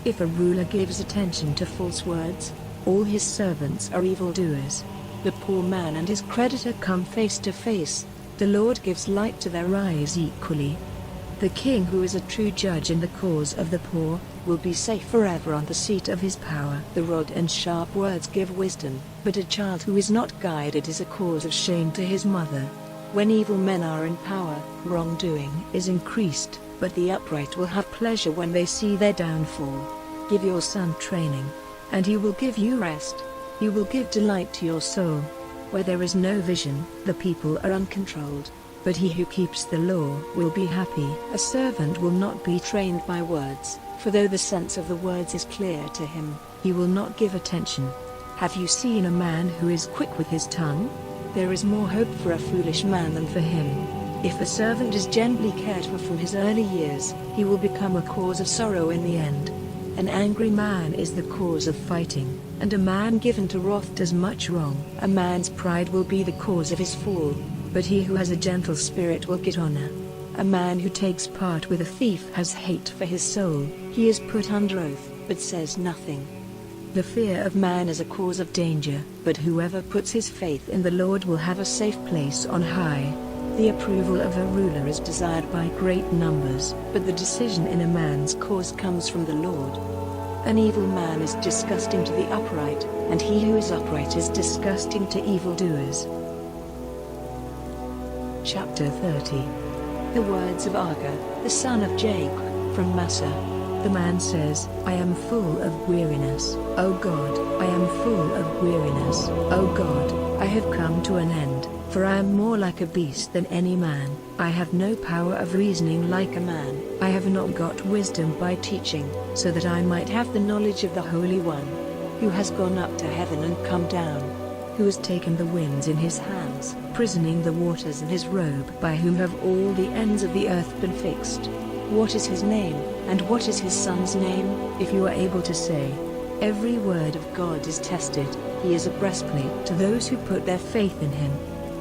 S1: If a ruler gives attention to false words, all his servants are evildoers. The poor man and his creditor come face to face, the Lord gives light to their eyes equally. The king who is a true judge in the cause of the poor, will be safe forever on the seat of his power. The rod and sharp words give wisdom, but a child who is not guided is a cause of shame to his mother. When evil men are in power, wrongdoing is increased, but the upright will have pleasure when they see their downfall. Give your son training, and he will give you rest. He will give delight to your soul. Where there is no vision, the people are uncontrolled, but he who keeps the law will be happy. A servant will not be trained by words, for though the sense of the words is clear to him, he will not give attention. Have you seen a man who is quick with his tongue? There is more hope for a foolish man than for him. If a servant is gently cared for from his early years, he will become a cause of sorrow in the end. An angry man is the cause of fighting, and a man given to wrath does much wrong. A man's pride will be the cause of his fall, but he who has a gentle spirit will get honor. A man who takes part with a thief has hate for his soul. He is put under oath, but says nothing. The fear of man is a cause of danger, but whoever puts his faith in the Lord will have a safe place on high. The approval of a ruler is desired by great numbers, but the decision in a man's cause comes from the Lord. An evil man is disgusting to the upright, and he who is upright is disgusting to evildoers. Chapter 30. The words of Agur, the son of Jacob, from Massa. The man says, I am full of weariness. O God, I am full of weariness. O God, I have come to an end, for I am more like a beast than any man. I have no power of reasoning like a man. I have not got wisdom by teaching, so that I might have the knowledge of the Holy One, who has gone up to heaven and come down, who has taken the winds in his hands, prisoning the waters in his robe, by whom have all the ends of the earth been fixed. What is his name, and what is his son's name? If you are able to say, every word of God is tested, he is a breastplate to those who put their faith in him.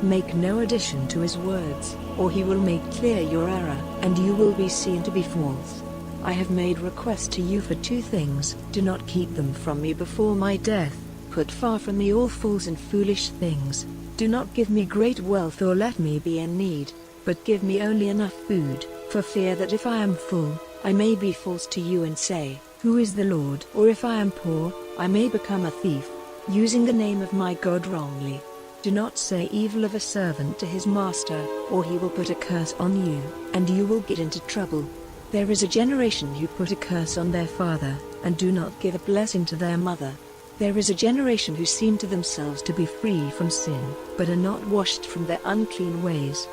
S1: Make no addition to his words, or he will make clear your error, and you will be seen to be false. I have made request to you for 2 things, do not keep them from me before my death. Put far from me all fools and foolish things. Do not give me great wealth or let me be in need, but give me only enough food, for fear that if I am full, I may be false to you and say, 'Who is the Lord?' Or if I am poor, I may become a thief, using the name of my God wrongly. Do not say evil of a servant to his master, or he will put a curse on you, and you will get into trouble. There is a generation who put a curse on their father, and do not give a blessing to their mother. There is a generation who seem to themselves to be free from sin, but are not washed from their unclean ways.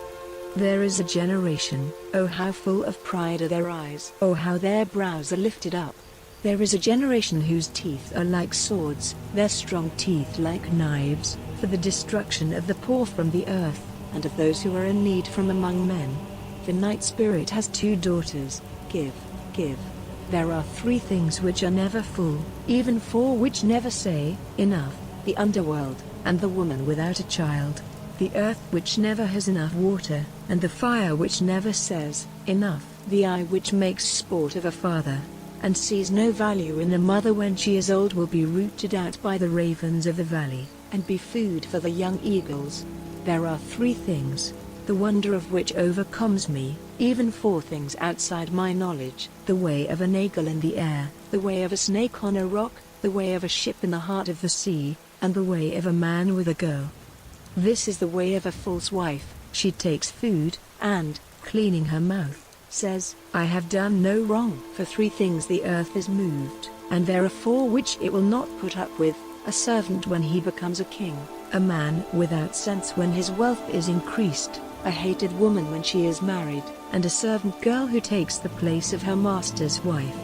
S1: There is a generation, oh how full of pride are their eyes, oh how their brows are lifted up. There is a generation whose teeth are like swords, their strong teeth like knives, for the destruction of the poor from the earth, and of those who are in need from among men. The night spirit has two daughters, give, give. There are three things which are never full, even four which never say, enough, the underworld, and the woman without a child, the earth which never has enough water, and the fire which never says, enough, the eye which makes sport of a father, and sees no value in a mother when she is old will be rooted out by the ravens of the valley, and be food for the young eagles. There are three things, the wonder of which overcomes me, even four things outside my knowledge: the way of an eagle in the air, the way of a snake on a rock, the way of a ship in the heart of the sea, and the way of a man with a girl. This is the way of a false wife: she takes food, and, cleaning her mouth, says, I have done no wrong. For three things the earth is moved, and there are four which it will not put up with: a servant when he becomes a king, a man without sense when his wealth is increased, a hated woman when she is married, and a servant girl who takes the place of her master's wife.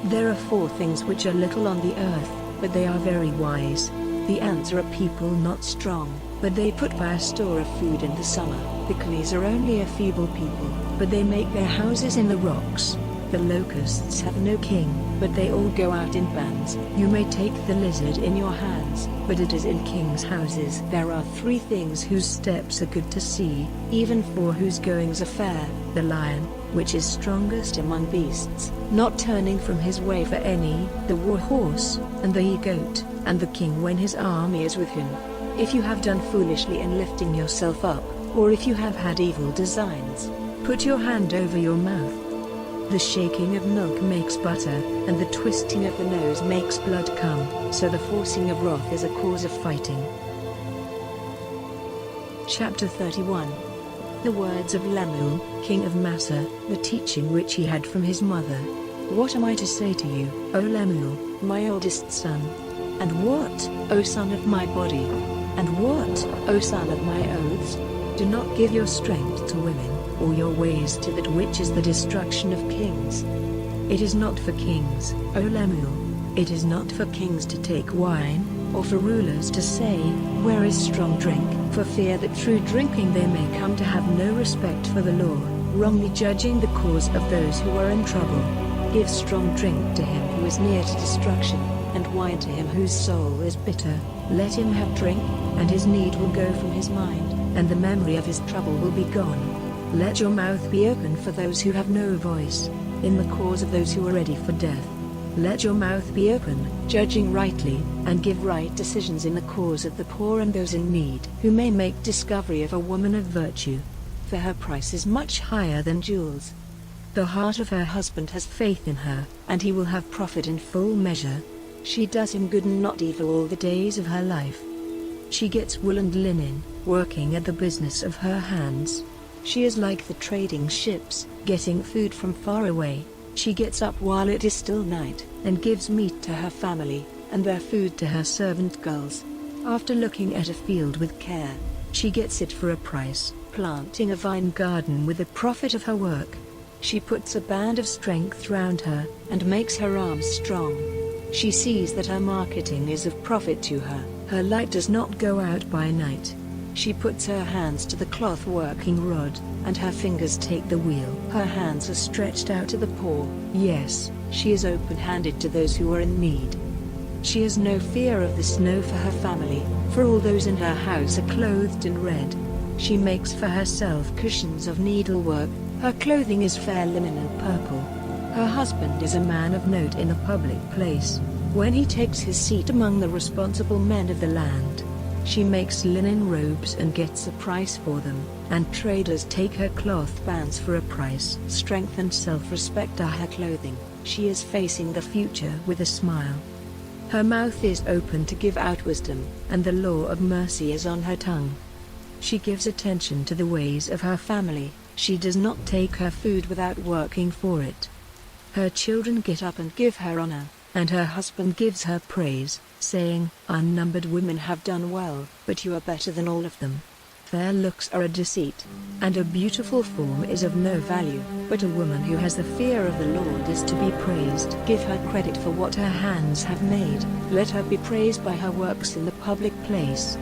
S1: There are four things which are little on the earth, but they are very wise. The ants are a people not strong, but they put by a store of food in the summer. The conies are only a feeble people, but they make their houses in the rocks. The locusts have no king, but they all go out in bands. You may take the lizard in your hands, but it is in kings' houses. There are three things whose steps are good to see, even four whose goings are fair: the lion, which is strongest among beasts, not turning from his way for any, the war horse, and the he-goat, and the king when his army is with him. If you have done foolishly in lifting yourself up, or if you have had evil designs, put your hand over your mouth. The shaking of milk makes butter, and the twisting of the nose makes blood come, so the forcing of wrath is a cause of fighting. Chapter 31. The words of Lemuel, king of Massa, the teaching which he had from his mother. What am I to say to you, O Lemuel, my oldest son? And what, O son of my body? And what, O son of my oaths? Do not give your strength to women, or your ways to that which is the destruction of kings. It is not for kings, O Lemuel, it is not for kings to take wine, or for rulers to say, Where is strong drink? For fear that through drinking they may come to have no respect for the law, wrongly judging the cause of those who are in trouble. Give strong drink to him who is near to destruction, and wine to him whose soul is bitter. Let him have drink, and his need will go from his mind, and the memory of his trouble will be gone. Let your mouth be open for those who have no voice, in the cause of those who are ready for death. Let your mouth be open, judging rightly, and give right decisions in the cause of the poor and those in need, who may make discovery of a woman of virtue. For her price is much higher than jewels. The heart of her husband has faith in her, and he will have profit in full measure. She does him good and not evil all the days of her life. She gets wool and linen, working at the business of her hands. She is like the trading ships, getting food from far away. She gets up while it is still night, and gives meat to her family, and their food to her servant girls. After looking at a field with care, she gets it for a price, planting a vine garden with the profit of her work. She puts a band of strength round her, and makes her arms strong. She sees that her marketing is of profit to her, her light does not go out by night. She puts her hands to the cloth working rod, and her fingers take the wheel. Her hands are stretched out to the poor, yes, she is open-handed to those who are in need. She has no fear of the snow for her family, for all those in her house are clothed in red. She makes for herself cushions of needlework, her clothing is fair linen and purple. Her husband is a man of note in a public place, when he takes his seat among the responsible men of the land. She makes linen robes and gets a price for them, and traders take her cloth bands for a price. Strength and self-respect are her clothing. She is facing the future with a smile. Her mouth is open to give out wisdom, and the law of mercy is on her tongue. She gives attention to the ways of her family. She does not take her food without working for it. Her children get up and give her honor, and her husband gives her praise, saying, "Unnumbered women have done well, but you are better than all of them." Fair looks are a deceit, and a beautiful form is of no value, but a woman who has the fear of the Lord is to be praised. Give her credit for what her hands have made. Let her be praised by her works in the public place.